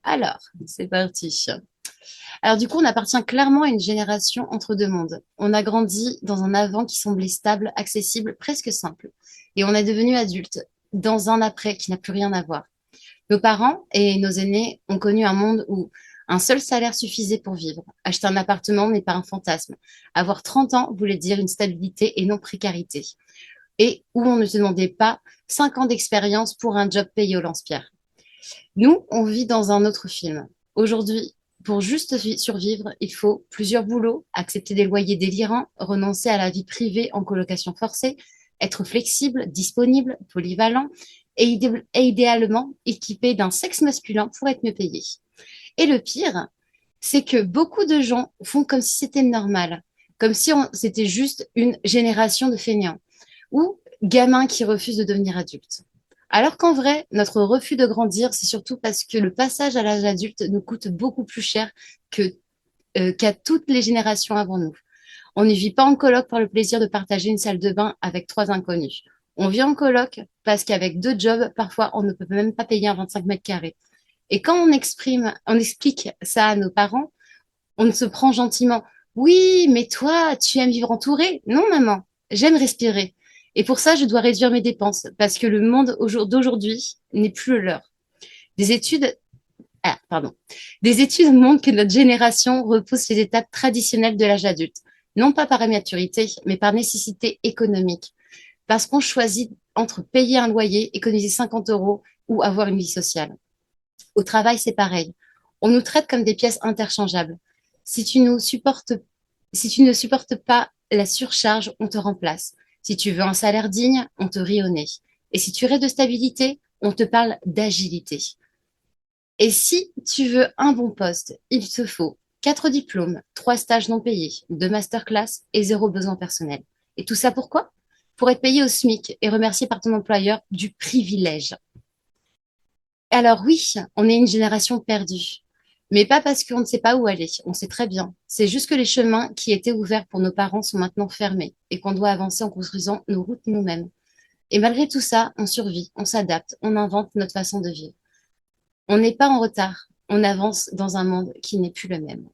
Alors, c'est parti. Alors du coup, on appartient clairement à une génération entre deux mondes. On a grandi dans un avant qui semblait stable, accessible, presque simple. Et on est devenu adulte dans un après qui n'a plus rien à voir. Nos parents et nos aînés ont connu un monde où un seul salaire suffisait pour vivre. Acheter un appartement n'est pas un fantasme. Avoir 30 ans voulait dire une stabilité et non précarité. Et où on ne te demandait pas 5 ans d'expérience pour un job payé au lance-pierre. Nous, on vit dans un autre film. Aujourd'hui, pour juste survivre, il faut plusieurs boulots, accepter des loyers délirants, renoncer à la vie privée en colocation forcée, être flexible, disponible, polyvalent et idéalement équipé d'un sexe masculin pour être mieux payé. Et le pire, c'est que beaucoup de gens font comme si c'était normal, comme si c'était juste une génération de fainéants ou gamins qui refusent de devenir adultes. Alors qu'en vrai, notre refus de grandir, c'est surtout parce que le passage à l'âge adulte nous coûte beaucoup plus cher que, qu'à toutes les générations avant nous. On ne vit pas en coloc pour le plaisir de partager une salle de bain avec 3 inconnus. On vit en coloc parce qu'avec 2 jobs, parfois, on ne peut même pas payer un 25 mètres carrés. Et quand on explique ça à nos parents, on se prend gentiment. Oui, mais toi, tu aimes vivre entouré? Non, maman, j'aime respirer. Et pour ça, je dois réduire mes dépenses parce que le monde d'aujourd'hui n'est plus le leur. Des études Ah, pardon. Des études montrent que notre génération repousse les étapes traditionnelles de l'âge adulte, non pas par immaturité, mais par nécessité économique. Parce qu'on choisit entre payer un loyer, économiser 50 euros ou avoir une vie sociale. Au travail, c'est pareil. On nous traite comme des pièces interchangeables. Si tu nous supportes, si tu ne supportes pas la surcharge, on te remplace. Si tu veux un salaire digne, on te rit au nez. Et si tu rêves de stabilité, on te parle d'agilité. Et si tu veux un bon poste, il te faut 4 diplômes, 3 stages non payés, 2 masterclass et 0 besoin personnel. Et tout ça pourquoi? Pour être payé au SMIC et remercié par ton employeur du privilège. Alors oui, on est une génération perdue. Mais pas parce qu'on ne sait pas où aller, on sait très bien. C'est juste que les chemins qui étaient ouverts pour nos parents sont maintenant fermés et qu'on doit avancer en construisant nos routes nous-mêmes. Et malgré tout ça, on survit, on s'adapte, on invente notre façon de vivre. On n'est pas en retard, on avance dans un monde qui n'est plus le même.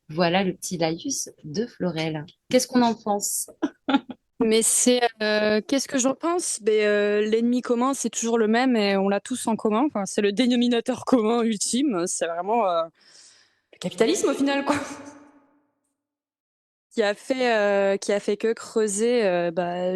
Voilà le petit laïus de Florel. Qu'est-ce qu'on en pense? Mais qu'est-ce que j'en pense? L'ennemi commun, c'est toujours le même et on l'a tous en commun. Enfin, c'est le dénominateur commun ultime. C'est vraiment le capitalisme au final, quoi. Qui a fait que creuser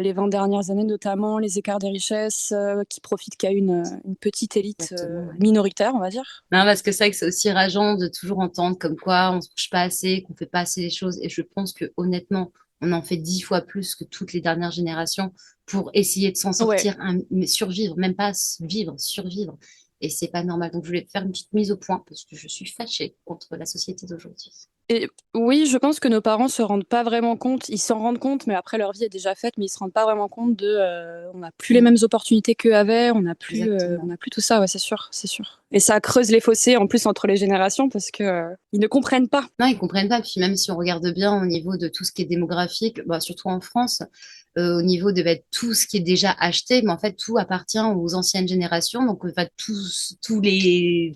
les 20 dernières années, notamment les écarts des richesses, qui profitent qu'à une petite élite Exactement, ouais. minoritaire, on va dire. Non, parce que c'est vrai que c'est aussi rageant de toujours entendre comme quoi on se couche pas assez, qu'on fait pas assez les choses. Et je pense que honnêtement, on en fait 10 fois plus que toutes les dernières générations pour essayer de s'en Ouais. sortir, mais survivre, même pas vivre, survivre. Et c'est pas normal. Donc je voulais faire une petite mise au point parce que je suis fâchée contre la société d'aujourd'hui. Et oui, je pense que nos parents se rendent pas vraiment compte. Ils s'en rendent compte, mais après leur vie est déjà faite, mais ils se rendent pas vraiment compte on n'a plus les mêmes opportunités qu'eux avaient, on n'a plus tout ça, ouais, c'est sûr, c'est sûr. Et ça creuse les fossés en plus entre les générations parce que ils ne comprennent pas. Non, ils comprennent pas. Puis même si on regarde bien au niveau de tout ce qui est démographique, bah, surtout en France, au niveau de tout ce qui est déjà acheté, mais en fait tout appartient aux anciennes générations. Donc en fait, toutes les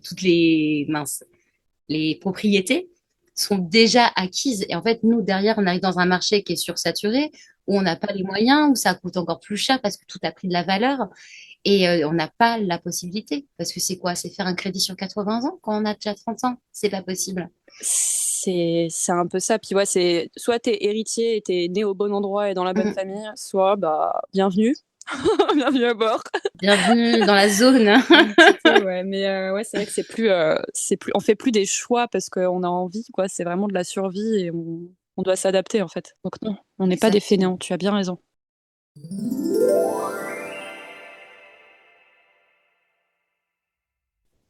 propriétés sont déjà acquises. Et en fait, nous, derrière, on arrive dans un marché qui est sursaturé, où on n'a pas les moyens, où ça coûte encore plus cher parce que tout a pris de la valeur. Et on n'a pas la possibilité. Parce que c'est quoi? C'est faire un crédit sur 80 ans quand on a déjà 30 ans? C'est pas possible. C'est un peu ça. Puis ouais, c'est soit t'es héritier et t'es né au bon endroit et dans la bonne Mhm. famille, soit bienvenue. Bienvenue à bord. Bienvenue dans la zone. Un petit peu, ouais. Mais ouais, c'est vrai que on fait plus des choix parce qu'on a envie, quoi. C'est vraiment de la survie et on doit s'adapter, en fait. Donc non, on n'est pas des Exactement. fainéants. Tu as bien raison.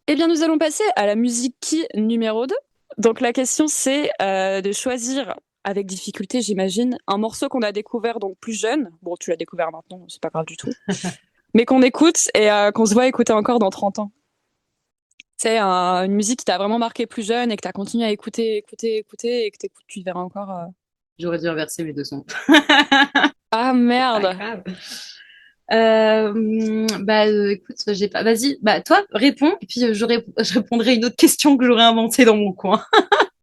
Eh bien, nous allons passer à la musique qui numéro 2. Donc la question, c'est de choisir avec difficulté, j'imagine, un morceau qu'on a découvert donc plus jeune. Bon, tu l'as découvert maintenant, c'est pas grave du tout. Mais qu'on écoute et qu'on se voit écouter encore dans 30 ans. C'est une musique qui t'a vraiment marqué plus jeune et que t'as continué à écouter et que t'écoutes, tu verras encore. J'aurais dû inverser mes deux sons. Ah Pas merde! grave. Écoute, j'ai pas. Vas-y, bah toi, réponds, et puis je répondrai une autre question que j'aurais inventée dans mon coin.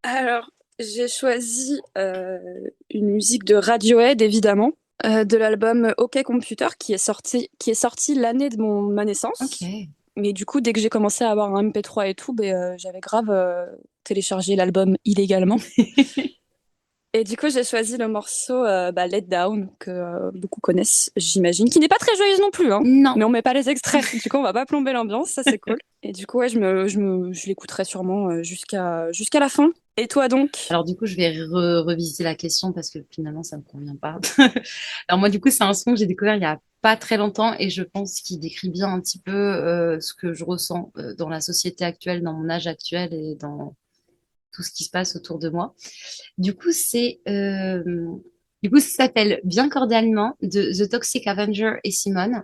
Alors, j'ai choisi une musique de Radiohead, évidemment, de l'album OK Computer, qui est sorti l'année de ma naissance. Ok. Mais du coup, dès que j'ai commencé à avoir un MP3 et tout, j'avais grave téléchargé l'album illégalement. Et du coup, j'ai choisi le morceau Let Down, que beaucoup connaissent, j'imagine, qui n'est pas très joyeuse non plus, hein. Non. Mais on met pas les extraits, du coup, on va pas plomber l'ambiance, ça c'est cool. Et du coup, ouais, je l'écouterai sûrement jusqu'à la fin. Et toi donc? Alors du coup, je vais revisiter la question parce que finalement, ça me convient pas. Alors moi, du coup, c'est un son que j'ai découvert il y a pas très longtemps et je pense qu'il décrit bien un petit peu ce que je ressens dans la société actuelle, dans mon âge actuel et dans tout ce qui se passe autour de moi. Du coup, ça s'appelle Bien cordialement de The Toxic Avenger et Simone.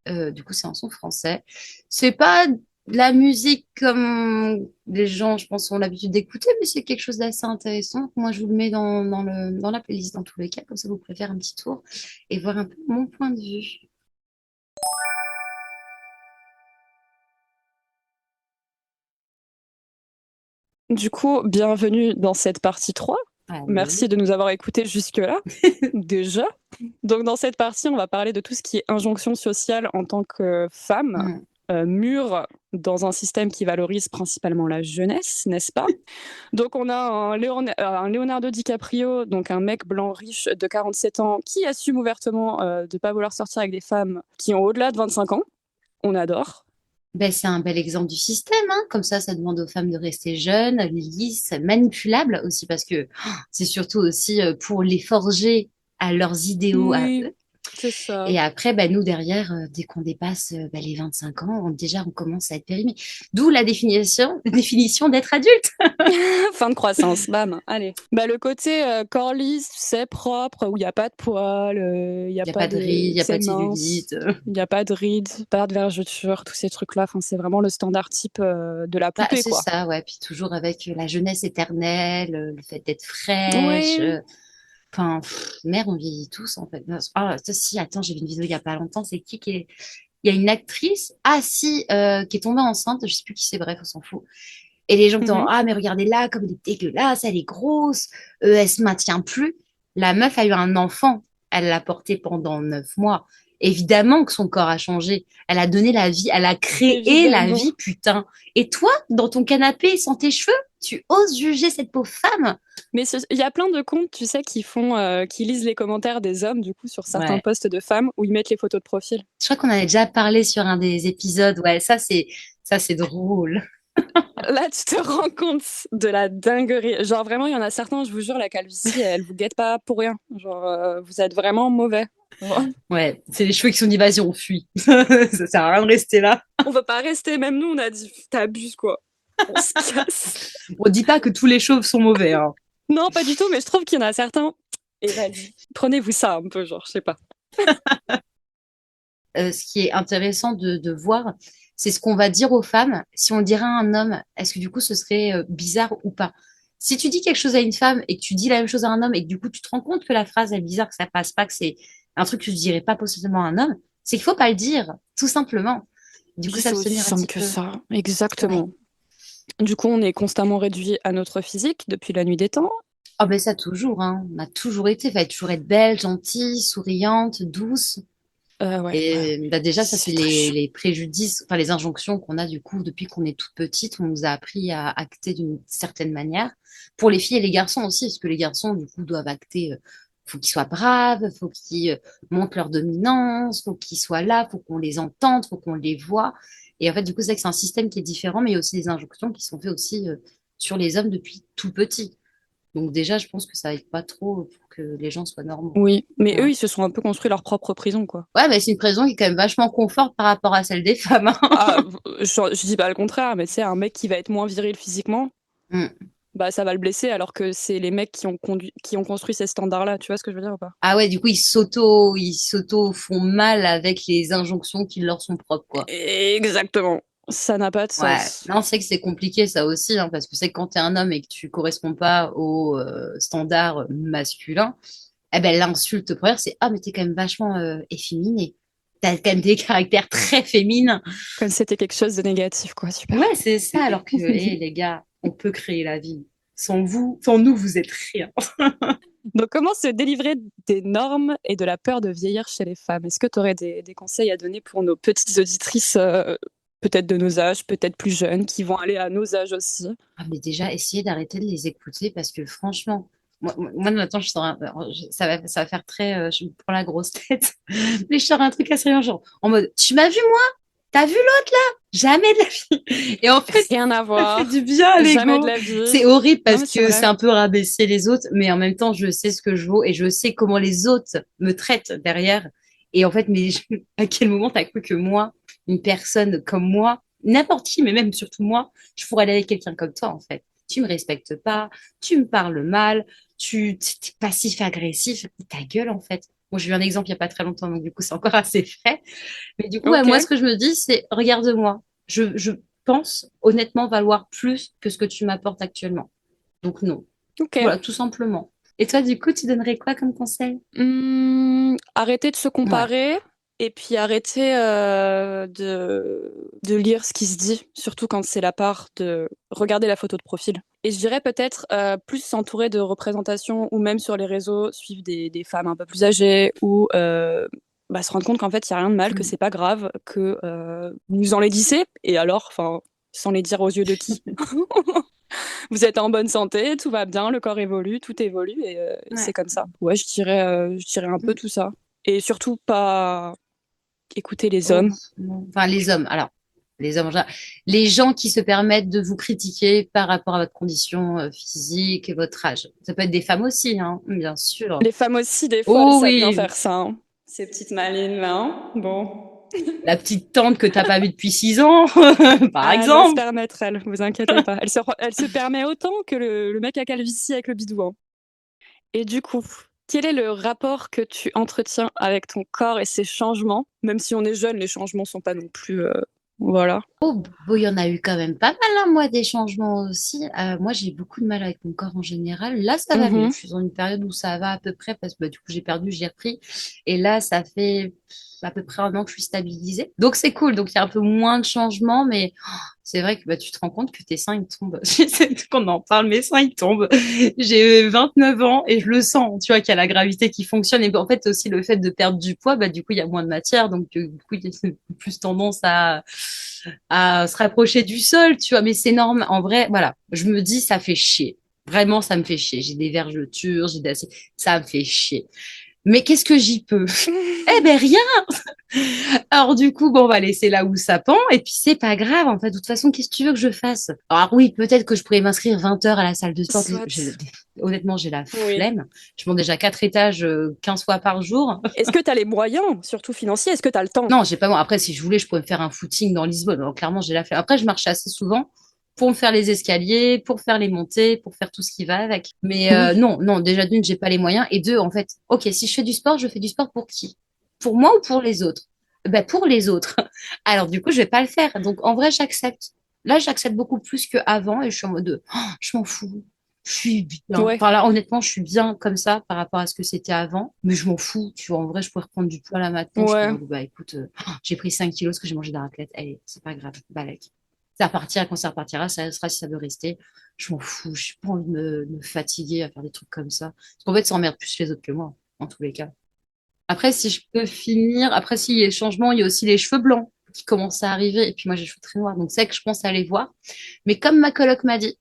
Du coup, c'est un son français. C'est pas de la musique comme les gens, je pense, ont l'habitude d'écouter, mais c'est quelque chose d'assez intéressant. Moi, je vous le mets dans la playlist dans tous les cas, comme ça vous pouvez faire un petit tour et voir un peu mon point de vue. Du coup, bienvenue dans cette partie 3. Allez. Merci de nous avoir écoutés jusque-là, déjà. Donc dans cette partie, on va parler de tout ce qui est injonction sociale en tant que femme, mûre dans un système qui valorise principalement la jeunesse, n'est-ce pas? Donc on a un Leonardo DiCaprio, donc un mec blanc riche de 47 ans qui assume ouvertement de pas vouloir sortir avec des femmes qui ont au-delà de 25 ans. On adore. Ben, c'est un bel exemple du système, hein. Comme ça demande aux femmes de rester jeunes, lisses, manipulables aussi, parce que c'est surtout aussi pour les forger à leurs idéaux à Oui, eux. c'est ça. Et après, ben, nous, derrière, dès qu'on dépasse ben, les 25 ans, déjà, on commence à être périmé. D'où la définition d'être adulte. Fin de croissance, bam, allez. Bah, le côté corps lisse, c'est propre, où il n'y a pas de poils, il n'y a Il n'y a pas pas de rides, il n'y a pas c'est de mince, cellulite. il n'y a pas de rides, pas de vergeture, tous ces trucs-là. Enfin, c'est vraiment le standard type de la Bah, poupée, c'est quoi. ça, ouais. Puis toujours avec la jeunesse éternelle, le fait d'être fraîche. Oui. Enfin, merde, on vieillit tous, en fait. Ah, ça, si, attends, j'ai vu une vidéo il y a pas longtemps. C'est qui est... Il y a une actrice, ah si, qui est tombée enceinte, je sais plus qui c'est, bref, on s'en fout. Et les gens me disent, Mhm. ah, mais regardez-la, comme elle est dégueulasse, elle est grosse, elle se maintient plus. La meuf a eu un enfant, elle l'a porté pendant 9 mois. Évidemment que son corps a changé. Elle a donné la vie, elle a créé la Évidemment. vie, putain. Et toi, dans ton canapé, sans tes cheveux, tu oses juger cette pauvre femme? Mais il y a plein de comptes, tu sais, qui lisent les commentaires des hommes, du coup, sur certains Ouais. posts de femmes, où ils mettent les photos de profil. Je crois qu'on en avait déjà parlé sur un des épisodes. Ouais, ça c'est drôle. Là, tu te rends compte de la dinguerie. Genre, vraiment, il y en a certains, je vous jure, la calvitie, elle vous guette pas pour rien. Genre, vous êtes vraiment mauvais. Genre, Ouais, c'est les cheveux qui sont dit, vas-y, on fuit. Ça sert à rien de rester là. on veut pas rester, même nous, on a dit, t'abuses, quoi. On se casse. On dit pas que tous les chauves sont mauvais, hein. Non, pas du tout, mais je trouve qu'il y en a certains. Et vas-y, prenez-vous ça un peu, genre, je sais pas. Ce qui est intéressant de voir, c'est ce qu'on va dire aux femmes. Si on dirait à un homme, est-ce que du coup ce serait bizarre ou pas? Si tu dis quelque chose à une femme et que tu dis la même chose à un homme et que du coup tu te rends compte que la phrase est bizarre, que ça passe pas, que c'est un truc que je dirais pas possiblement à un homme, c'est qu'il faut pas le dire, tout simplement. Du coup, C'est aussi s'abstenir un simple petit que peu. ça, Ouais. exactement. Du coup, on est constamment réduit à notre physique depuis la nuit des temps. Oh ben ça toujours, hein. On a toujours été, fallait toujours être belle, gentille, souriante, douce. Ouais, Et bah déjà, ça, c'est c'est très chiant. les préjudices, enfin les injonctions qu'on a du coup depuis qu'on est toute petite. On nous a appris à acter d'une certaine manière. Pour les filles et les garçons aussi, parce que les garçons, du coup, doivent acter. Faut qu'ils soient braves, faut qu'ils montrent leur dominance, faut qu'ils soient là, faut qu'on les entende, faut qu'on les voit. Et en fait, du coup, c'est vrai que c'est un système qui est différent, mais il y a aussi des injonctions qui sont faites aussi sur les hommes depuis tout petit. Donc déjà, je pense que ça aide pas trop pour que les gens soient normaux. Oui, mais Ouais. eux, ils se sont un peu construits leur propre prison, quoi. Ouais, mais c'est une prison qui est quand même vachement confort par rapport à celle des femmes, Ah, hein. je dis pas le contraire, mais tu sais, un mec qui va être moins viril physiquement, Mm. bah ça va le blesser, alors que c'est les mecs qui ont construit ces standards-là. Tu vois ce que je veux dire ou pas? Ah ouais, du coup, ils s'auto font mal avec les injonctions qui leur sont propres, quoi. Exactement. Ça n'a pas de Ouais. sens. Non, c'est que c'est compliqué, ça aussi, hein, parce que c'est que quand t'es un homme et que tu corresponds pas aux standards masculins, eh ben, l'insulte première, c'est, ah, mais t'es quand même vachement efféminé. T'as quand même des caractères très féminins. Comme si c'était quelque chose de négatif, quoi. Super. Ouais, c'est ça, alors que, hé, les gars, on peut créer la vie. Sans vous, sans nous, vous êtes rien. Donc, comment se délivrer des normes et de la peur de vieillir chez les femmes? Est-ce que tu aurais des conseils à donner pour nos petites auditrices, peut-être de nos âges, peut-être plus jeunes, qui vont aller à nos âges aussi? Ah, mais déjà, essayez d'arrêter de les écouter parce que franchement, moi maintenant, je sors ça va faire très, je me prends la grosse tête, mais je sors un truc assez rien, genre, en mode, tu m'as vu moi? T'as vu l'autre là? Jamais de la vie. Et en fait, Rien à ça fait voir. du bien à Jamais de l'ego. la vie. C'est horrible Non, parce mais c'est que c'est vrai. un peu rabaisser les autres, mais en même temps, je sais ce que je vaux et je sais comment les autres me traitent derrière. Et en fait, mais à quel moment t'as cru que moi, une personne comme moi, n'importe qui, mais même surtout moi, je pourrais aller avec quelqu'un comme toi, en fait. Tu me respectes pas, tu me parles mal, t'es passif-agressif, ta gueule, en fait. Moi, j'ai eu un exemple il y a pas très longtemps, donc du coup, c'est encore assez frais. Mais du coup, ouais, Ok, moi, ce que je me dis, c'est, regarde-moi. Je pense honnêtement valoir plus que ce que tu m'apportes actuellement. Donc non. ok. Voilà, tout simplement. Et toi, du coup, tu donnerais quoi comme conseil? Arrêter de se Ouais. comparer et puis arrêter de lire ce qui se dit, surtout quand c'est la part de regarder la photo de profil. Et je dirais peut-être plus s'entourer de représentations ou même sur les réseaux, suivre des femmes un peu plus âgées ou se rendre compte qu'en fait, il n'y a rien de mal, que Mm. c'est pas grave, que vous enlaidissez, et alors, enfin, sans les dire aux yeux de qui? Vous êtes en bonne santé, tout va bien, le corps évolue, tout évolue, et c'est Ouais. comme ça. Ouais, je dirais un peu Mm. tout ça. Et surtout, pas écouter les Oh, hommes. non. Enfin, les hommes, alors, les hommes en général. Les gens qui se permettent de vous critiquer par rapport à votre condition physique et votre âge. Ça peut être des femmes aussi, hein, bien sûr. Les femmes aussi, des fois, elles Oh savent bien oui, faire ça, hein. Ces petites malines là, hein. Bon. la petite tante que t'as pas vue depuis 6 ans, par Ah, elle va se exemple. permettre, elle, vous inquiétez pas. Elle se permet autant que le mec à calvitie avec le bidou, hein. Et du coup, quel est le rapport que tu entretiens avec ton corps et ses changements? Même si on est jeune, les changements sont pas non plus, voilà. Oh, bon, il y en a eu quand même pas mal, hein, moi, des changements aussi. Moi, j'ai beaucoup de mal avec mon corps en général. Là, ça va mieux. Mhm. Je suis dans une période où ça va à peu près parce que bah, du coup, j'ai perdu, j'ai repris. Et là, ça fait à peu près 1 an que je suis stabilisée. Donc, c'est cool. Donc, il y a un peu moins de changements, mais c'est vrai que bah, tu te rends compte que tes seins, ils tombent. C'est qu'on en parle, mes seins, ils tombent. J'ai 29 ans et je le sens. Tu vois qu'il y a la gravité qui fonctionne. Et en fait, aussi le fait de perdre du poids, bah, du coup, il y a moins de matière. Donc, du coup, il y a plus tendance à se rapprocher du sol, tu vois, mais c'est normal. En vrai, voilà, je me dis, ça fait chier. Vraiment, ça me fait chier. J'ai des vergetures, ça me fait chier. Mais qu'est-ce que j'y peux? Eh ben rien. Alors du coup, bon, on va laisser là où ça pend, et puis c'est pas grave, en fait. De toute façon, qu'est-ce que tu veux que je fasse? Alors oui, peut-être que je pourrais m'inscrire 20 heures à la salle de sport. Soit. Honnêtement, j'ai la Oui. flemme. Je monte déjà 4 étages 15 fois par jour. Est-ce que tu as les moyens, surtout financiers? Est-ce que tu as le temps? Non, j'ai pas bon. Après, si je voulais, je pourrais me faire un footing dans Lisbonne. Alors, clairement, j'ai la flemme. Après, je marche assez souvent pour me faire les escaliers, pour faire les montées, pour faire tout ce qui va avec. Mais Oui. non, non, déjà d'une, j'ai pas les moyens. Et deux, en fait, ok, si je fais du sport, je fais du sport pour qui? Pour moi ou pour les autres? Ben, pour les autres. Alors, du coup, je vais pas le faire. Donc, en vrai, j'accepte. Là, j'accepte beaucoup plus qu'avant et je suis en mode, oh, je m'en fous. Je suis bien. Ouais. Enfin là, honnêtement, je suis bien comme ça par rapport à ce que c'était avant, mais je m'en fous. Tu vois, en vrai, je pourrais reprendre du poids là maintenant. Je Ouais. pourrais, bah écoute, j'ai pris 5 kilos parce que j'ai mangé de la raclette. Allez, c'est pas grave, balèque. Ça repartira quand ça repartira, ça restera si ça veut rester. Je m'en fous. Je n'ai pas envie de me fatiguer à faire des trucs comme ça. Parce qu'en fait, ça emmerde plus les autres que moi, en tous les cas. Après, si je peux finir, après, s'il y a les changements, il y a aussi les cheveux blancs qui commencent à arriver. Et puis moi, j'ai les cheveux très noirs. Donc, c'est vrai que je pense à les voir. Mais comme ma coloc m'a dit,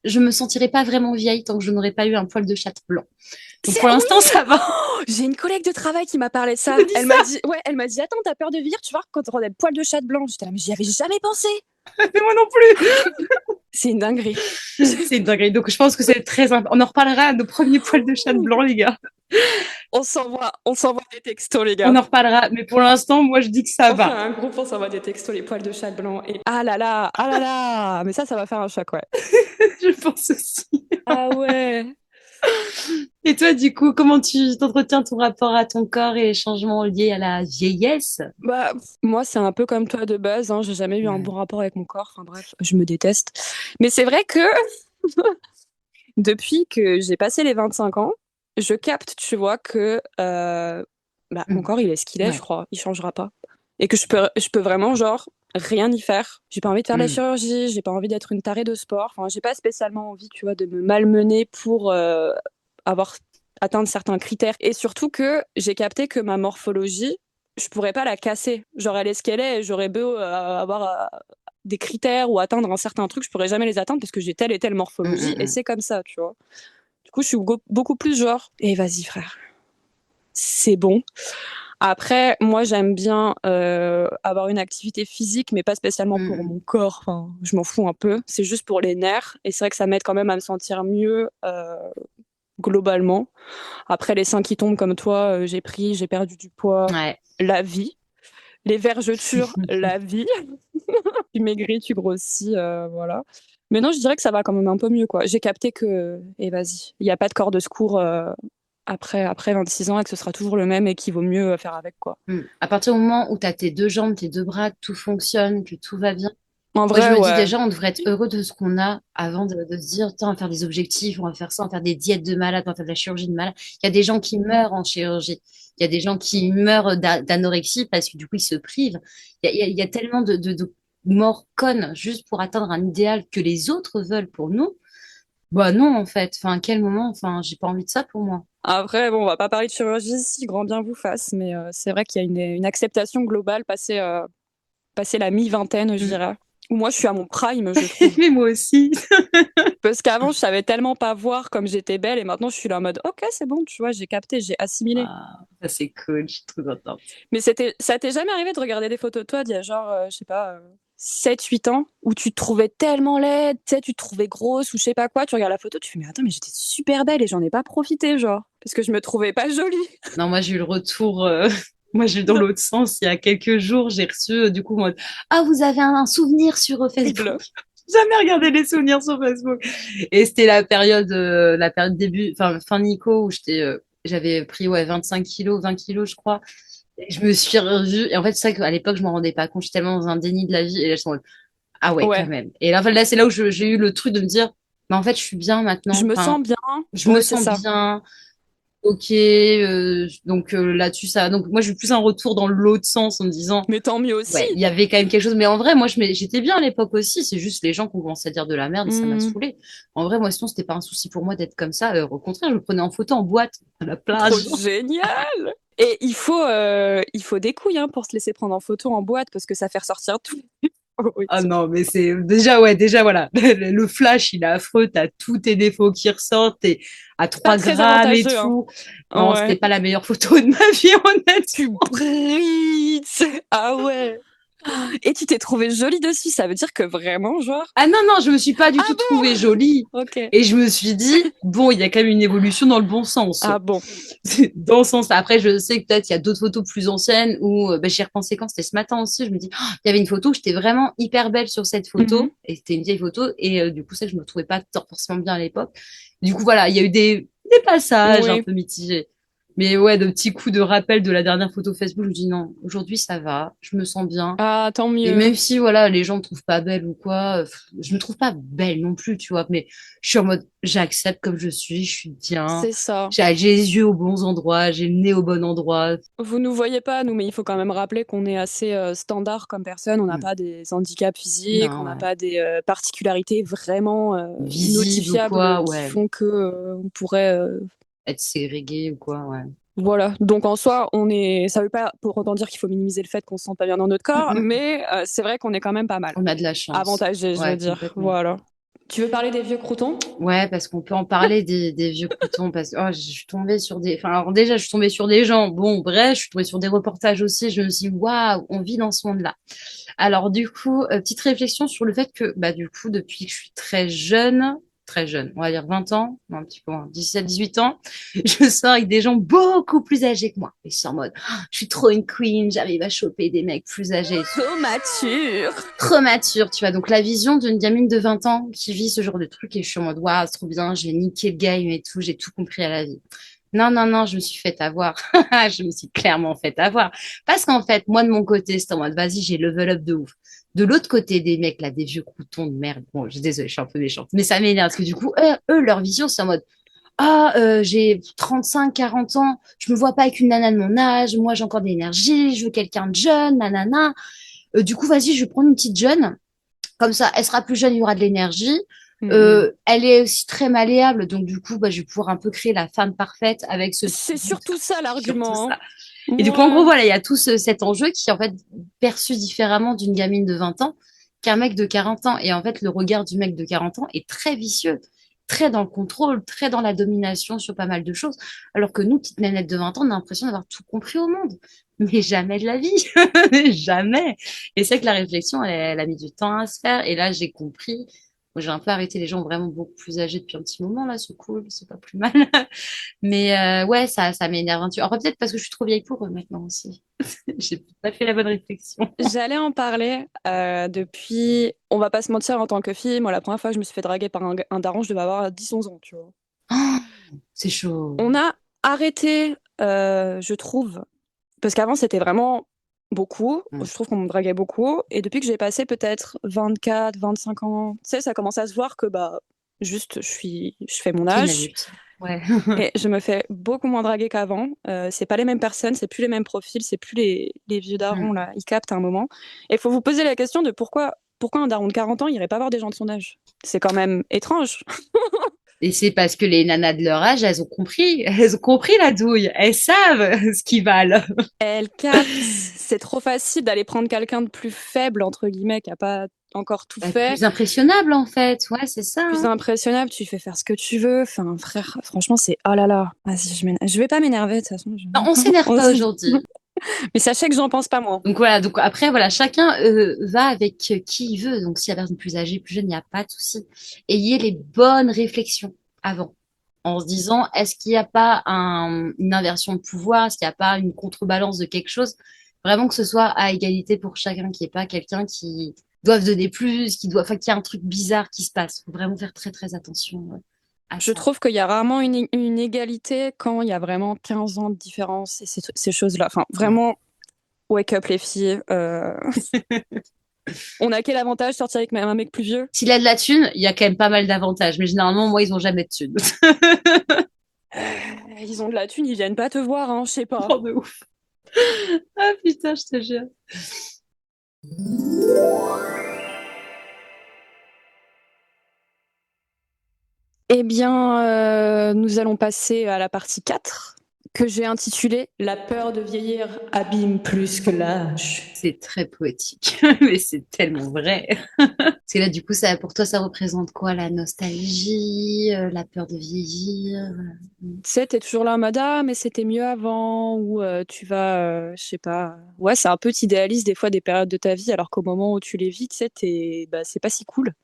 je me sentirai pas vraiment vieille tant que je n'aurai pas eu un poil de chatte blanc. Donc pour l'instant, ça va. Oh, j'ai une collègue de travail qui m'a parlé de ça. Elle me dit Elle ça. m'a dit, ouais, elle m'a dit, attends, t'as peur de vieillir, tu vois, quand on a des poils de chat blanc. J'étais là, mais j'y avais jamais pensé. Mais moi non plus. C'est une dinguerie. C'est une dinguerie. Donc je pense que c'est très important. On en reparlera à nos premiers poils de chat blanc, les gars. On s'envoie des textos, les gars. On en reparlera. Mais pour l'instant, moi, je dis que ça On fait va. un groupe, on s'envoie des textos, les poils de chat blanc. Et ah là là, ah là là. Mais ça va faire un choc, ouais. Je pense aussi. Ah ouais. Et toi, du coup, comment tu t'entretiens ton rapport à ton corps et les changements liés à la vieillesse? Bah, moi, c'est un peu comme toi de base, hein. J'ai jamais eu un Ouais. bon rapport avec mon corps. Enfin bref, je me déteste. Mais c'est vrai que depuis que j'ai passé les 25 ans, je capte, tu vois, que mon corps, il est ce qu'il est, je Ouais. crois. Il changera pas. Et que je peux vraiment, genre, rien y faire. J'ai pas envie de faire de la Mm. chirurgie, j'ai pas envie d'être une tarée de sport. Enfin, j'ai pas spécialement envie, tu vois, de me malmener pour avoir atteindre certains critères. Et surtout que j'ai capté que ma morphologie, je pourrais pas la casser. Genre, elle est ce qu'elle est, et j'aurais beau avoir des critères ou atteindre un certain truc, je pourrais jamais les atteindre parce que j'ai telle et telle morphologie, et Mm. c'est comme ça, tu vois. Du coup, je suis beaucoup plus genre, et vas-y, frère, c'est bon. Après, moi, j'aime bien avoir une activité physique, mais pas spécialement pour Mm. mon corps. Enfin, je m'en fous un peu. C'est juste pour les nerfs. Et c'est vrai que ça m'aide quand même à me sentir mieux globalement. Après, les seins qui tombent comme toi, j'ai perdu du poids, Ouais. la vie. Les vergetures, la vie. Tu maigris, tu grossis, voilà. Mais non, je dirais que ça va quand même un peu mieux, quoi. J'ai capté que, et vas-y, il n'y a pas de corps de secours après 26 ans et que ce sera toujours le même et qu'il vaut mieux faire avec, quoi. À partir du moment où tu as tes 2 jambes, tes 2 bras, que tout fonctionne, que tout va bien. En Moi, je vrai, me dis ouais. déjà, on devrait être heureux de ce qu'on a avant de se dire, tiens, on va faire des objectifs, on va faire ça, on va faire des diètes de malade, on va faire de la chirurgie de malade. Il y a des gens qui meurent en chirurgie. Il y a des gens qui meurent d'anorexie parce que du coup, ils se privent. Il y a tellement de morts connes juste pour atteindre un idéal que les autres veulent pour nous. Bah non, en fait. Enfin, à quel moment? Enfin, j'ai pas envie de ça pour moi. Après, bon, on va pas parler de chirurgie ici, grand bien vous fasse, mais c'est vrai qu'il y a une acceptation globale passé la mi-vingtaine, je Mm. dirais. Où moi, je suis à mon prime, je trouve. Mais moi aussi. Parce qu'avant, je savais tellement pas voir comme j'étais belle, et maintenant, je suis là en mode, ok, c'est bon, tu vois, j'ai capté, j'ai assimilé. Ah, ça c'est cool, je suis trop contente. Mais ça t'est jamais arrivé de regarder des photos de toi d'il y a genre, je sais pas, 7-8 ans, où tu te trouvais tellement laide, tu sais, tu te trouvais grosse ou je sais pas quoi, tu regardes la photo, tu fais, mais attends, mais j'étais super belle et j'en ai pas profité, genre, parce que je me trouvais pas jolie. Non, moi j'ai eu le retour. Moi j'ai eu dans l'autre sens. Il y a quelques jours, j'ai reçu du coup moi. Ah, vous avez un souvenir sur Facebook. J'ai jamais regardé les souvenirs sur Facebook. Et c'était la période début, enfin fin Nico où j'avais pris ouais 25 kilos, 20 kilos je crois. Et je me suis revue. Et en fait c'est vrai qu'à l'époque je m'en rendais pas compte. J'étais tellement dans un déni de la vie. Et là je suis en mode, ah ouais quand Ouais, même. Et là, enfin, là c'est là où j'ai eu le truc de me dire, mais en fait je suis bien je maintenant. me Enfin sens bien. je me Ouais, c'est sens ça. bien. Ok, donc là-dessus ça. Donc moi j'ai eu plus un retour dans l'autre sens en me disant Mais tant mieux aussi. ouais, il y avait quand même quelque chose. Mais en vrai moi j'étais bien à l'époque aussi. C'est juste les gens qui ont commencé à dire de la merde et ça m'a Hmm, saoulée. En vrai moi sinon c'était pas un souci pour moi d'être comme ça. Au contraire je me prenais en photo en boîte à la trop plage. génial. Et il faut des couilles hein, pour se laisser prendre en photo en boîte parce que ça fait ressortir tout. Oui. Ah non mais c'est déjà ouais déjà voilà le flash il est affreux. T'as tous tes défauts qui ressortent. T'es à Pas 3 très grammes et avantageux, hein. tout. Non c'était Ouais. pas la meilleure photo de ma vie Tu honnêtement. brilles. Ah ouais. Et tu t'es trouvée jolie dessus, ça veut dire que vraiment, genre. Ah non, non, je me suis pas du Ah tout trouvée jolie. bon? Ok. Et je me suis dit, bon, il y a quand même une évolution dans le bon sens. Ah bon. Dans le sens, après, je sais que peut-être il y a d'autres photos plus anciennes où bah, j'y ai repensé quand c'était ce matin aussi. Je me dis, oh, il y avait une photo où j'étais vraiment hyper belle sur cette Mhm. photo. Et c'était une vieille photo. Et du coup, c'est que je me trouvais pas forcément bien à l'époque. Du coup, voilà, il y a eu des passages un Oui. peu mitigés. Mais ouais, de petits coups de rappel de la dernière photo Facebook, je me dis non, aujourd'hui ça va, je me sens bien. Ah, tant Et mieux. même si, voilà, les gens me trouvent pas belle ou quoi, je me trouve pas belle non plus, tu vois, mais je suis en mode, j'accepte comme je suis bien, C'est ça. j'ai les yeux aux bons endroits, j'ai le nez au bon endroit. Vous nous voyez pas, nous, mais il faut quand même rappeler qu'on est assez standard comme personne. On n'a Mm. pas des handicaps physiques, on Non, n'a ouais. pas des particularités vraiment Visible ou quoi, notifiables qui ouais. font que on pourrait Être ségrégué ou quoi, ouais. voilà, donc en soi, ça veut pas pour autant dire qu'il faut minimiser le fait qu'on se sent pas bien dans notre Mm, corps, mm. mais c'est vrai qu'on est quand même pas mal. On a de la chance. Avantagé, je veux Ouais, dire. complètement. Voilà. Tu veux parler des vieux croutons? Ouais, parce qu'on peut en parler des vieux croutons, parce que oh, je suis tombée sur des... Enfin, alors déjà, je suis tombée sur des gens. Bon, bref, je suis tombée sur des reportages aussi. Je me suis dit, waouh, on vit dans ce monde-là. Alors, du coup, petite réflexion sur le fait que, bah, du coup, depuis que je suis très jeune, on va dire 20 ans, non, un petit peu moins, 17, 18 ans, je sors avec des gens beaucoup plus âgés que moi. Et je suis en mode, ah, je suis trop une queen, j'arrive à choper des mecs plus âgés et tout. Trop mature. Trop mature, tu vois. Donc, la vision d'une gamine de 20 ans qui vit ce genre de truc et je suis en mode, waouh, c'est trop bien, j'ai niqué le game et tout, j'ai tout compris à la vie. Non, non, non, je me suis fait avoir. Je me suis clairement fait avoir. Parce qu'en fait, moi, de mon côté, c'était en mode, vas-y, j'ai level up de ouf. De l'autre côté, des mecs, là, des vieux croutons de merde. Bon, je suis désolée, je suis un peu méchante. Mais ça m'énerve. Parce que du coup, leur vision, c'est en mode, ah, j'ai 35, 40 ans, je me vois pas avec une nana de mon âge, moi, j'ai encore de l'énergie, je veux quelqu'un de jeune, nanana. Du coup, vas-y, je vais prendre une petite jeune. Comme ça, elle sera plus jeune, il y aura de l'énergie. Mhm. Elle est aussi très malléable, donc du coup, bah, je vais pouvoir un peu créer la femme parfaite avec ce C'est petit bout surtout ça sur tout l'argument, ça. hein. Et du coup, en gros, Ouais. voilà, il y a tout cet enjeu qui est en fait perçu différemment d'une gamine de 20 ans qu'un mec de 40 ans. Et en fait, le regard du mec de 40 ans est très vicieux, très dans le contrôle, très dans la domination sur pas mal de choses. Alors que nous, petites nénettes de 20 ans, on a l'impression d'avoir tout compris au monde. Mais jamais de la vie. Jamais. Et c'est que la réflexion, elle a mis du temps à se faire. Et là, j'ai compris. Moi, j'ai un peu arrêté les gens vraiment beaucoup plus âgés depuis un petit moment, là. C'est cool, c'est pas plus mal. Mais ouais, ça m'énerve un petit peu. Alors peut-être parce que je suis trop vieille pour eux maintenant aussi. J'ai pas fait la bonne réflexion. J'allais en parler depuis, on va pas se mentir, en tant que fille, moi la première fois que je me suis fait draguer par un daron, je devais avoir 10-11 ans, tu vois. Oh, c'est chaud. On a arrêté, je trouve, parce qu'avant c'était vraiment beaucoup, Mm. je trouve qu'on me draguait beaucoup, et depuis que j'ai passé peut-être 24, 25 ans, tu sais, ça commence à se voir que bah, juste je fais mon T'es une âge, adulte. Ouais. et je me fais beaucoup moins draguer qu'avant. C'est pas les mêmes personnes, c'est plus les mêmes profils, c'est plus les vieux darons Mm. là, ils captent à un moment. Et il faut vous poser la question de pourquoi pourquoi un daron de 40 ans irait pas voir des gens de son âge? C'est quand même étrange. Et c'est parce que les nanas de leur âge, elles ont compris la douille, elles savent ce qu'ils valent. Elle capte. C'est trop facile d'aller prendre quelqu'un de plus faible, entre guillemets, qui a pas encore tout fait. Plus impressionnable en fait, ouais, c'est ça. Plus impressionnable, tu fais faire ce que tu veux. Enfin, frère, franchement, c'est oh là là. Vas-y, je vais pas m'énerver de toute façon. Non, on s'énerve pas aujourd'hui. Mais sachez que j'en pense pas moi. Donc voilà, donc après voilà, chacun va avec qui il veut. Donc si la personne plus âgée, plus jeune, il n'y a pas de souci. Ayez les bonnes réflexions avant, en se disant est-ce qu'il n'y a pas une inversion de pouvoir, est-ce qu'il n'y a pas une contrebalance de quelque chose, vraiment que ce soit à égalité pour chacun, qu'il n'y ait pas quelqu'un qui doive donner plus, enfin qu'il y a un truc bizarre qui se passe. Faut vraiment faire très très attention. Je trouve qu'il y a rarement une égalité quand il y a vraiment 15 ans de différence et ces choses-là. Enfin, vraiment, wake up les filles. On a quel avantage sortir avec un mec plus vieux? S'il a de la thune, il y a quand même pas mal d'avantages. Mais généralement, moi, ils ont jamais de thune. Ils ont de la thune, ils viennent pas te voir, hein, je sais pas. Oh, de ouf. Ah putain, je te jure. Eh bien, nous allons passer à la partie 4, que j'ai intitulée « La peur de vieillir abîme plus que l'âge ». C'est très poétique, mais c'est tellement vrai. Parce que là, du coup, pour toi, ça représente quoi? La nostalgie, la peur de vieillir? Tu sais, t'es toujours là en mode « Ah, mais c'était mieux avant » ou tu vas, je sais pas... Ouais, c'est un peu t'idéalises des fois des périodes de ta vie, alors qu'au moment où tu les vis, tu sais, c'est pas si cool.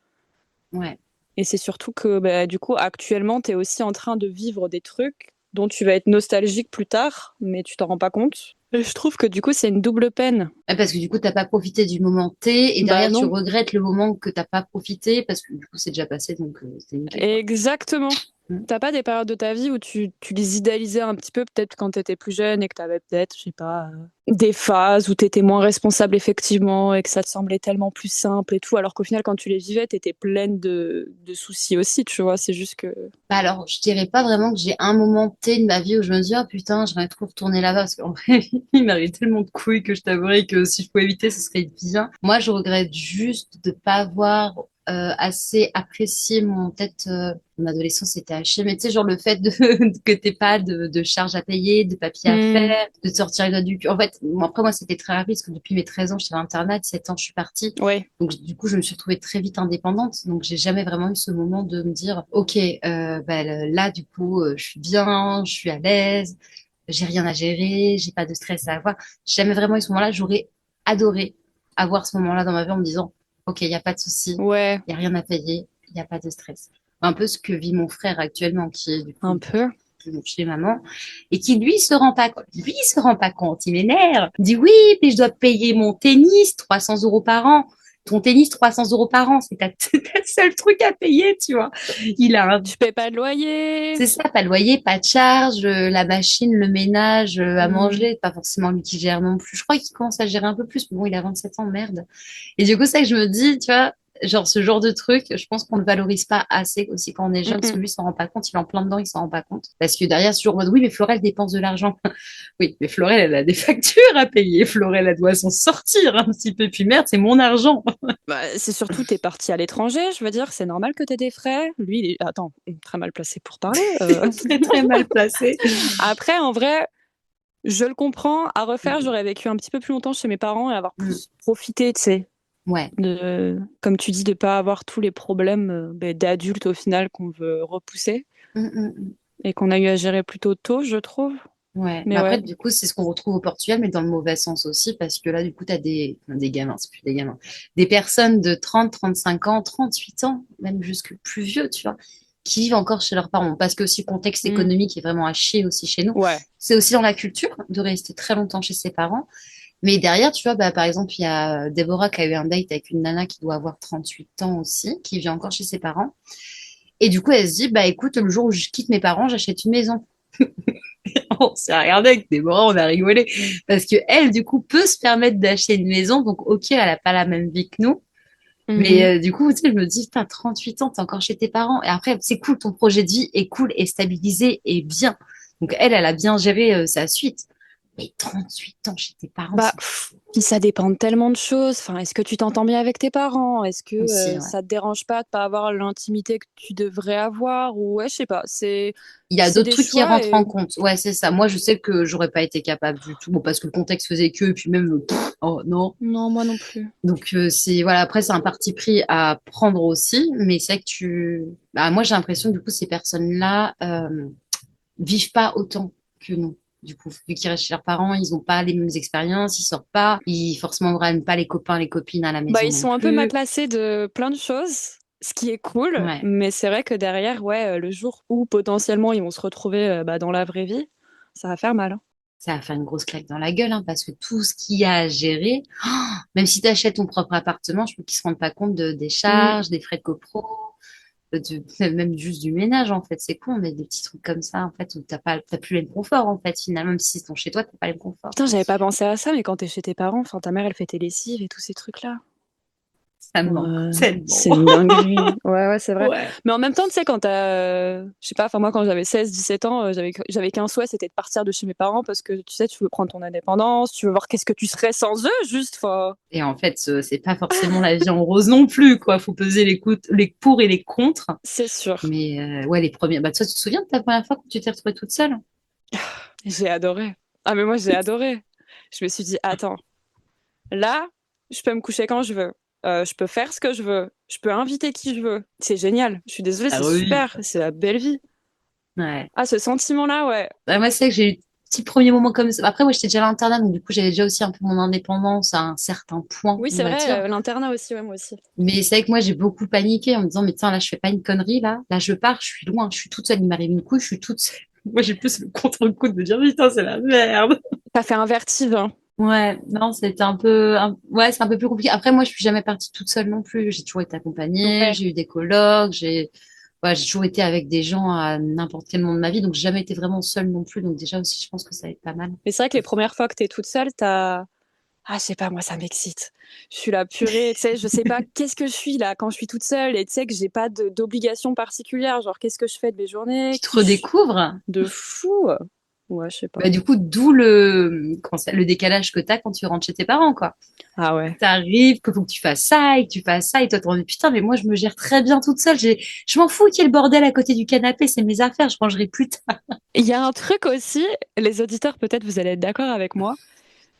Ouais. Et c'est surtout que, du coup, actuellement, tu es aussi en train de vivre des trucs dont tu vas être nostalgique plus tard, mais tu t'en rends pas compte. Et je trouve que du coup, c'est une double peine. Parce que du coup, t'as pas profité du moment T, et derrière, tu non. regrettes le moment que t'as pas profité, parce que du coup, c'est déjà passé, donc c'est nickel. Exactement. T'as pas des périodes de ta vie où tu les idéalisais un petit peu, peut-être quand t'étais plus jeune et que t'avais peut-être, je sais pas, des phases où t'étais moins responsable effectivement et que ça te semblait tellement plus simple et tout, alors qu'au final, quand tu les vivais, t'étais pleine de soucis aussi, tu vois, c'est juste que... Bah alors, je dirais pas vraiment que j'ai un moment T de ma vie où je me dis, oh putain, j'aimerais trop retourner là-bas, parce qu'en vrai, il m'arrive tellement de couilles que je t'avouerais que si je pouvais éviter, ce serait bien. Moi, je regrette juste de pas avoir assez apprécié mon adolescence était hachée, mais tu sais, genre le fait que t'aies pas de charges à payer, de papiers à faire, de te sortir les doigts du cul. En fait, après, moi, c'était très rapide, parce que depuis mes 13 ans, j'étais à l'internat, 17 ans, je suis partie. Ouais. Donc, du coup, je me suis retrouvée très vite indépendante. Donc, j'ai jamais vraiment eu ce moment de me dire, OK, là, du coup, je suis bien, je suis à l'aise, j'ai rien à gérer, j'ai pas de stress à avoir. J'ai jamais vraiment eu ce moment-là. J'aurais adoré avoir ce moment-là dans ma vie en me disant, OK, il n'y a pas de souci, ouais. il n'y a rien à payer, il n'y a pas de stress. Un peu ce que vit mon frère actuellement, qui est du coup un peu chez maman, et qui lui se rend pas compte. Lui, il se rend pas compte, il m'énerve. Il dit oui, mais je dois payer mon tennis 300 € par an. Ton tennis 300 € par an, c'est ta seul truc à payer, tu vois. Tu payes pas de loyer. C'est ça, pas de loyer, pas de charge, la machine, le ménage, à manger, pas forcément lui qui gère non plus. Je crois qu'il commence à gérer un peu plus, mais bon, il a 27 ans, merde. Et du coup, c'est ça que je me dis, tu vois, genre ce genre de truc, je pense qu'on ne valorise pas assez aussi quand on est jeune. Celui s'en rend pas compte, il est en plein dedans, il s'en rend pas compte. Parce que derrière, c'est toujours en mode, oui, mais Florelle dépense de l'argent. Oui, mais Florelle, elle a des factures à payer. Florelle, elle doit s'en sortir un petit peu. Puis merde, c'est mon argent. C'est surtout, t'es parti à l'étranger, je veux dire, c'est normal que t'aies des frais. Lui, il est, attends, très mal placé pour parler. Très, très mal placé. Après, en vrai, je le comprends. À refaire, j'aurais vécu un petit peu plus longtemps chez mes parents et avoir plus profité, tu sais. Ouais. Comme tu dis, de pas avoir tous les problèmes d'adultes au final qu'on veut repousser et qu'on a eu à gérer plutôt tôt, je trouve. Ouais. Mais après, du coup, c'est ce qu'on retrouve au Portugal, mais dans le mauvais sens aussi, parce que là, du coup, t'as des gamins, c'est plus des gamins, des personnes de 30, 35 ans, 38 ans, même jusque plus vieux, tu vois, qui vivent encore chez leurs parents. Parce que aussi, le contexte économique est vraiment à chier aussi chez nous. Ouais. C'est aussi dans la culture de rester très longtemps chez ses parents. Mais derrière, tu vois, par exemple, il y a Déborah qui a eu un date avec une nana qui doit avoir 38 ans aussi, qui vit encore chez ses parents. Et du coup, elle se dit, écoute, le jour où je quitte mes parents, j'achète une maison. On s'est regardé avec Déborah, on a rigolé. Parce que elle, du coup, peut se permettre d'acheter une maison. Donc, OK, elle a pas la même vie que nous. Mais du coup, tu sais, je me dis, putain, 38 ans, t'es encore chez tes parents. Et après, c'est cool, ton projet de vie est cool et stabilisé et bien. Donc, elle a bien géré sa suite. Mais 38 ans chez tes parents, Bah, c'est puis ça dépend de tellement de choses. Enfin, est-ce que tu t'entends bien avec tes parents? Est-ce que aussi, ouais. ça te dérange pas de pas avoir l'intimité que tu devrais avoir? Ou ouais, je sais pas. Il y a C'est d'autres des trucs qui choix rentrent en et compte. Ouais, c'est ça. Moi, je sais que j'aurais pas été capable du tout. Bon, parce que le contexte faisait que, et puis même, oh non. non, moi non plus. Donc, voilà, après, c'est un parti pris à prendre aussi. Mais c'est vrai que bah, moi, j'ai l'impression que du coup, ces personnes-là, vivent pas autant que nous. Du coup, vu qu'ils restent chez leurs parents, ils ont pas les mêmes expériences, ils sortent pas, ils forcément ramènent pas les copains, les copines à la Bah, maison ils non sont un peu mal plus. placés de plein de choses, ce qui est cool, Ouais. mais c'est vrai que derrière, ouais, le jour où potentiellement ils vont se retrouver bah, dans la vraie vie, ça va faire mal, hein. Ça va faire une grosse claque dans la gueule, hein, parce que tout ce qu'il y a à gérer, même si tu achètes ton propre appartement, je trouve qu'ils se rendent pas compte des Mm. charges, des frais de copro, même juste du ménage, en fait. C'est con, mais des petits trucs comme ça, en fait, où t'as plus le confort, en fait, finalement, même si c'est ton chez toi, t'as pas le confort. Putain, j'avais pas pensé à ça, mais quand t'es chez tes parents, enfin, ta mère, elle fait tes lessives et tous ces trucs-là. Ça me manque Ouais, tellement. c'est une dinguerie. Ouais, ouais, c'est vrai. Ouais. Mais en même temps, tu sais, quand je sais pas, enfin, moi, quand j'avais 16, 17 ans, j'avais qu'un souhait, c'était de partir de chez mes parents parce que, tu sais, tu veux prendre ton indépendance, tu veux voir qu'est-ce que tu serais sans eux, juste, enfin. Et en fait, c'est pas forcément la vie en rose non plus, quoi. Faut peser les pour et les contre. C'est sûr. Mais ouais, les premiers. Bah, toi, tu te souviens de ta première fois quand tu t'es retrouvée toute seule? J'ai adoré. Ah, mais moi, j'ai adoré. Je me suis dit, attends, là, je peux me coucher quand je veux. Je peux faire ce que je veux. Je peux inviter qui je veux. C'est génial. Je suis désolée, Ah c'est oui. super. C'est la belle vie. Ouais. Ah, ce sentiment-là, ouais. Ouais, moi, c'est vrai que j'ai eu des petits premiers moments comme ça. Après, moi, j'étais déjà à l'internat, donc du coup, j'avais déjà aussi un peu mon indépendance à un certain point, Oui, on c'est va vrai, dire. l'internat aussi, ouais, moi aussi. Mais c'est vrai que moi, j'ai beaucoup paniqué en me disant, mais tiens, là, je fais pas une connerie, là. Là, je pars, je suis loin, je suis toute seule. Il m'arrive une couche, je suis toute seule. Moi, j'ai plus le contre-coup de me dire, putain, c'est la merde. Ça fait un vertige, hein. Ouais, non, c'était ouais, c'est un peu plus compliqué. Après, moi, je suis jamais partie toute seule non plus. J'ai toujours été accompagnée, Ouais. j'ai eu des colocs, ouais, j'ai toujours été avec des gens à n'importe quel moment de ma vie, donc j'ai jamais été vraiment seule non plus. Donc déjà aussi, je pense que ça va être pas mal. Mais c'est vrai que les premières fois que t'es toute seule, ah, je sais pas, moi, ça m'excite. Je suis la purée, tu sais, je sais pas qu'est-ce que je suis là quand je suis toute seule et tu sais que j'ai pas d'obligation particulière. Genre, qu'est-ce que je fais de mes journées? Tu te redécouvres. De fou. Ouais, je sais pas. Bah, du coup, d'où le décalage que t'as quand tu rentres chez tes parents, quoi. Ah ouais. T'arrives, qu'il faut que tu fasses ça et que tu fasses ça et toi, t'en dis, putain, mais moi, je me gère très bien toute seule. Je m'en fous qu'il y ait le bordel à côté du canapé, c'est mes affaires, je rangerai plus tard. Il y a un truc aussi, les auditeurs, peut-être vous allez être d'accord avec moi.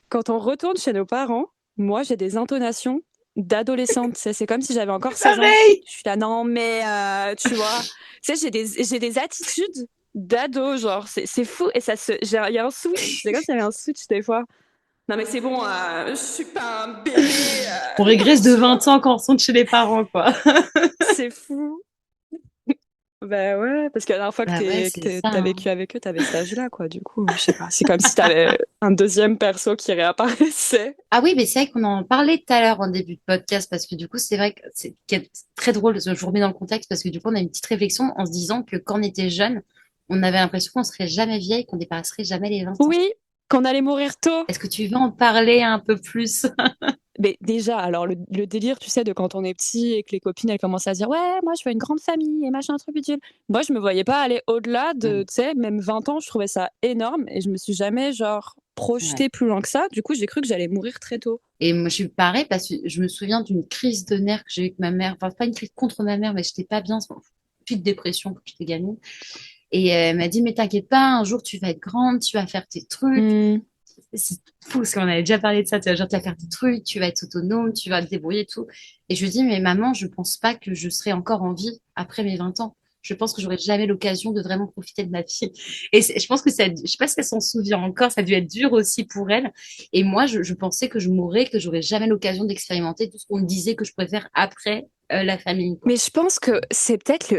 Quand on retourne chez nos parents, moi, j'ai des intonations d'adolescente. C'est comme si j'avais encore 16 ans. Pareil! Je suis là, non, mais tu vois, tu sais, j'ai des attitudes d'ado, genre, c'est fou. Et il y a un switch. C'est comme s'il y avait un switch des fois. Non, mais c'est bon, je suis pas un bébé. On régresse de Tu vois, 20 ans quand on retourne chez les parents, quoi. c'est fou. Bah ouais, parce que la dernière fois Bah ouais, c'est ça, t'as hein. vécu avec eux, t'avais cet âge-là, quoi. Du coup, je sais pas. C'est comme si t'avais un deuxième perso qui réapparaissait. Ah oui, mais c'est vrai qu'on en parlait tout à l'heure en début de podcast, parce que du coup, c'est vrai que c'est très drôle, je vous remets dans le contexte, parce que du coup, on a une petite réflexion en se disant que quand on était jeune, on avait l'impression qu'on serait jamais vieille, qu'on dépasserait jamais les 20 ans. Oui, qu'on allait mourir tôt. Est-ce que tu veux en parler un peu plus? Mais déjà, alors le délire, tu sais, de quand on est petit et que les copines, elles commencent à se dire, ouais, moi, je veux une grande famille et machin, truc bidule. Moi, je me voyais pas aller au-delà de, Mm. tu sais, même 20 ans, je trouvais ça énorme et je me suis jamais, genre, Ouais. projetée plus loin que ça. Du coup, j'ai cru que j'allais mourir très tôt. Et moi, je suis pareil parce que je me souviens d'une crise de nerfs que j'ai eue avec ma mère. Enfin, pas une crise contre ma mère, mais j'étais pas bien. C'est une petite dépression quand j'étais gamine. Et elle m'a dit, mais t'inquiète pas, un jour, tu vas être grande, tu vas faire tes trucs. Hmm. C'est fou, parce qu'on avait déjà parlé de ça, tu vas, genre, tu vas faire tes trucs, tu vas être autonome, tu vas te débrouiller et tout. Et je lui dis, mais maman, je pense pas que je serai encore en vie après mes 20 ans. Je pense que j'aurai jamais l'occasion de vraiment profiter de ma vie. Et je pense que je sais pas si elle s'en souvient encore, ça a dû être dur aussi pour elle. Et moi, je pensais que je mourrais, que j'aurais jamais l'occasion d'expérimenter tout ce qu'on me disait que je pourrais faire après la famille, quoi. Mais je pense que c'est peut-être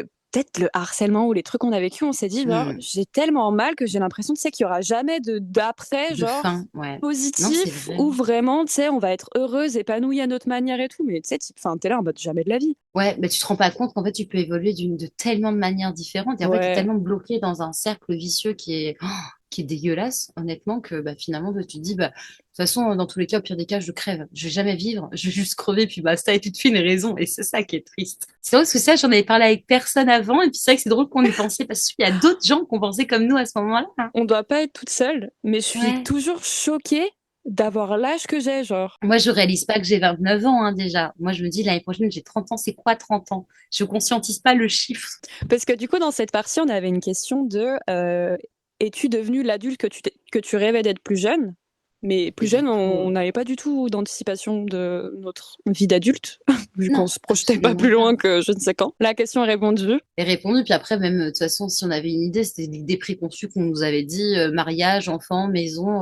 le harcèlement ou les trucs qu'on a vécu, on s'est dit, genre, Hmm. j'ai tellement mal que j'ai l'impression, tu sais, qu'il y aura jamais d'après, De genre, faim, ouais. Non, c'est positif, vrai. où vraiment, tu sais, on va être heureuse, épanouie à notre manière et tout. Mais tu sais, enfin, t'es là en mode jamais de la vie. Ouais, mais tu te rends pas compte qu'en fait, tu peux évoluer de tellement de manières différentes. Et en fait, t'es Ouais. tellement bloqué dans un cercle vicieux qui est qui est dégueulasse, honnêtement, que finalement, tu te dis, de toute façon, dans tous les cas, au pire des cas, je crève. Je vais jamais vivre, je vais juste crever, puis basta, et tu te fais une raison. Et c'est ça qui est triste. C'est drôle parce que ça, j'en avais parlé avec personne avant, et puis c'est vrai que c'est drôle qu'on ait pensé, parce qu'il y a d'autres gens qui ont pensé comme nous à ce moment-là. Hein. On doit pas être toute seule, mais je suis Ouais. toujours choquée d'avoir l'âge que j'ai, genre. Moi, je réalise pas que j'ai 29 ans, hein, déjà. Moi, je me dis, l'année prochaine, j'ai 30 ans. C'est quoi 30 ans? Je conscientise pas le chiffre. Parce que du coup, dans cette partie, on avait une question de es-tu devenu l'adulte que tu rêvais d'être plus jeune? Mais plus Et jeune, du coup, on n'avait pas du tout d'anticipation de notre vie d'adulte, vu qu'on non, se projetait pas absolument plus pas. loin que je ne sais quand. La question est répondue. Et répondu. Puis après, même, de toute façon, si on avait une idée, c'était l'idée préconçue qu'on nous avait dit, mariage, enfant, maison,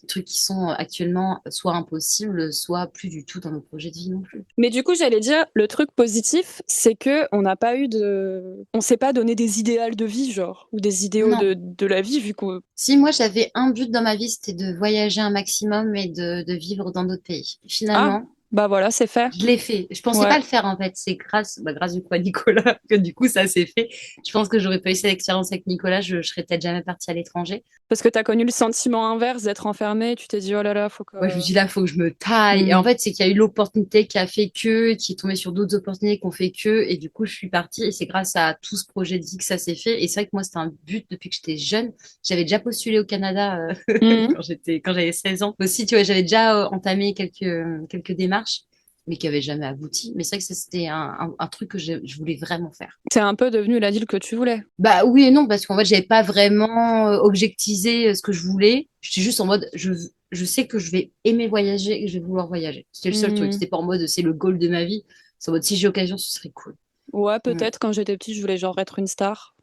des trucs qui sont actuellement soit impossibles, soit plus du tout dans nos projets de vie non plus. Mais du coup, j'allais dire, le truc positif, c'est que on s'est pas donné des idéaux de vie, genre, ou des idéaux Non. de la vie, vu qu'on, Si moi, j'avais un but dans ma vie, c'était de voyager un maximum et de vivre dans d'autres pays. ah, Finalement, bah voilà, c'est fait. je l'ai fait. Je pensais Ouais. pas le faire en fait. C'est grâce du coup à Nicolas que du coup ça s'est fait. Je pense que j'aurais pas eu cette expérience avec Nicolas, je serais peut-être jamais partie à l'étranger. Parce que t'as connu le sentiment inverse d'être enfermé, tu t'es dit, oh là là, faut que... Ouais, je me dis là, faut que je me taille. Et en fait, c'est qu'il y a eu l'opportunité qui a fait qui est tombée sur d'autres opportunités qui ont fait et du coup, je suis partie. Et c'est grâce à tout ce projet de vie que ça s'est fait. Et c'est vrai que moi, c'était un but depuis que j'étais jeune. J'avais déjà postulé au Canada Mhm. quand j'avais 16 ans. Aussi, tu vois, j'avais déjà entamé quelques démarches, mais qui avaient jamais abouti. Mais c'est vrai que ça, c'était un truc que je voulais vraiment faire. T'es un peu devenu l'adulte que tu voulais. Bah oui et non, parce qu'en fait, j'avais pas vraiment objectivé ce que je voulais. J'étais juste en mode, je sais que je vais aimer voyager et que je vais vouloir voyager. C'était le seul truc. Mhm. C'était pas en mode, c'est le goal de ma vie. C'est en mode, si j'ai l'occasion, ce serait cool. Ouais, Mm. peut-être, quand j'étais petite, je voulais genre être une star.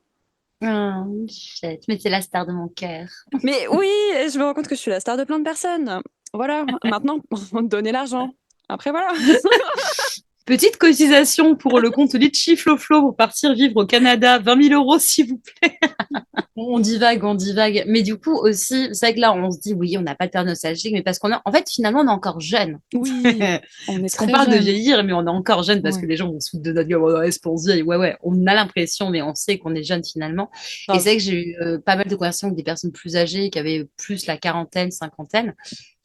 Ah, chouette. Mais c'est la star de mon cœur. Mais oui, je me rends compte que je suis la star de plein de personnes. Voilà, maintenant, donnez l'argent. Après, voilà. Petite cotisation pour le compte Litchi Flo pour partir vivre au Canada. 20 000 euros, s'il vous plaît. On divague, on divague. Mais du coup, aussi, c'est vrai que là, on se dit, oui, on n'a pas de période nostalgique, mais parce en fait, finalement, on est encore jeune. Oui, on est Parce qu'on très parle de jeune. vieillir, mais on est encore jeune parce Ouais. que les gens vont se foutre de notre gueule. Ouais, c'est pour se dire, ouais, on a l'impression, mais on sait qu'on est jeune finalement. Et Grave. c'est vrai que j'ai eu pas mal de conversations avec des personnes plus âgées qui avaient plus la quarantaine, cinquantaine,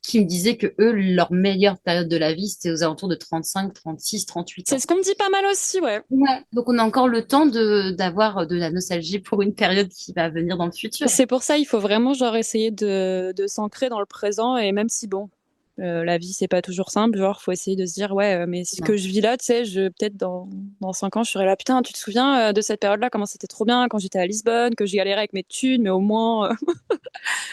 qui me disaient que eux, leur meilleure période de la vie, c'était aux alentours de 35, 36, 38 ans. C'est ce qu'on me dit pas mal aussi, ouais. Ouais, donc on a encore le temps d'avoir de la nostalgie pour une période qui va venir dans le futur. C'est pour ça il faut vraiment genre essayer de s'ancrer dans le présent et même si bon, la vie c'est pas toujours simple, genre faut essayer de se dire ouais mais ce que je vis là, tu sais, peut-être dans 5 ans je serai là putain tu te souviens de cette période-là comment c'était trop bien quand j'étais à Lisbonne, que j'ai galéré avec mes thunes mais au moins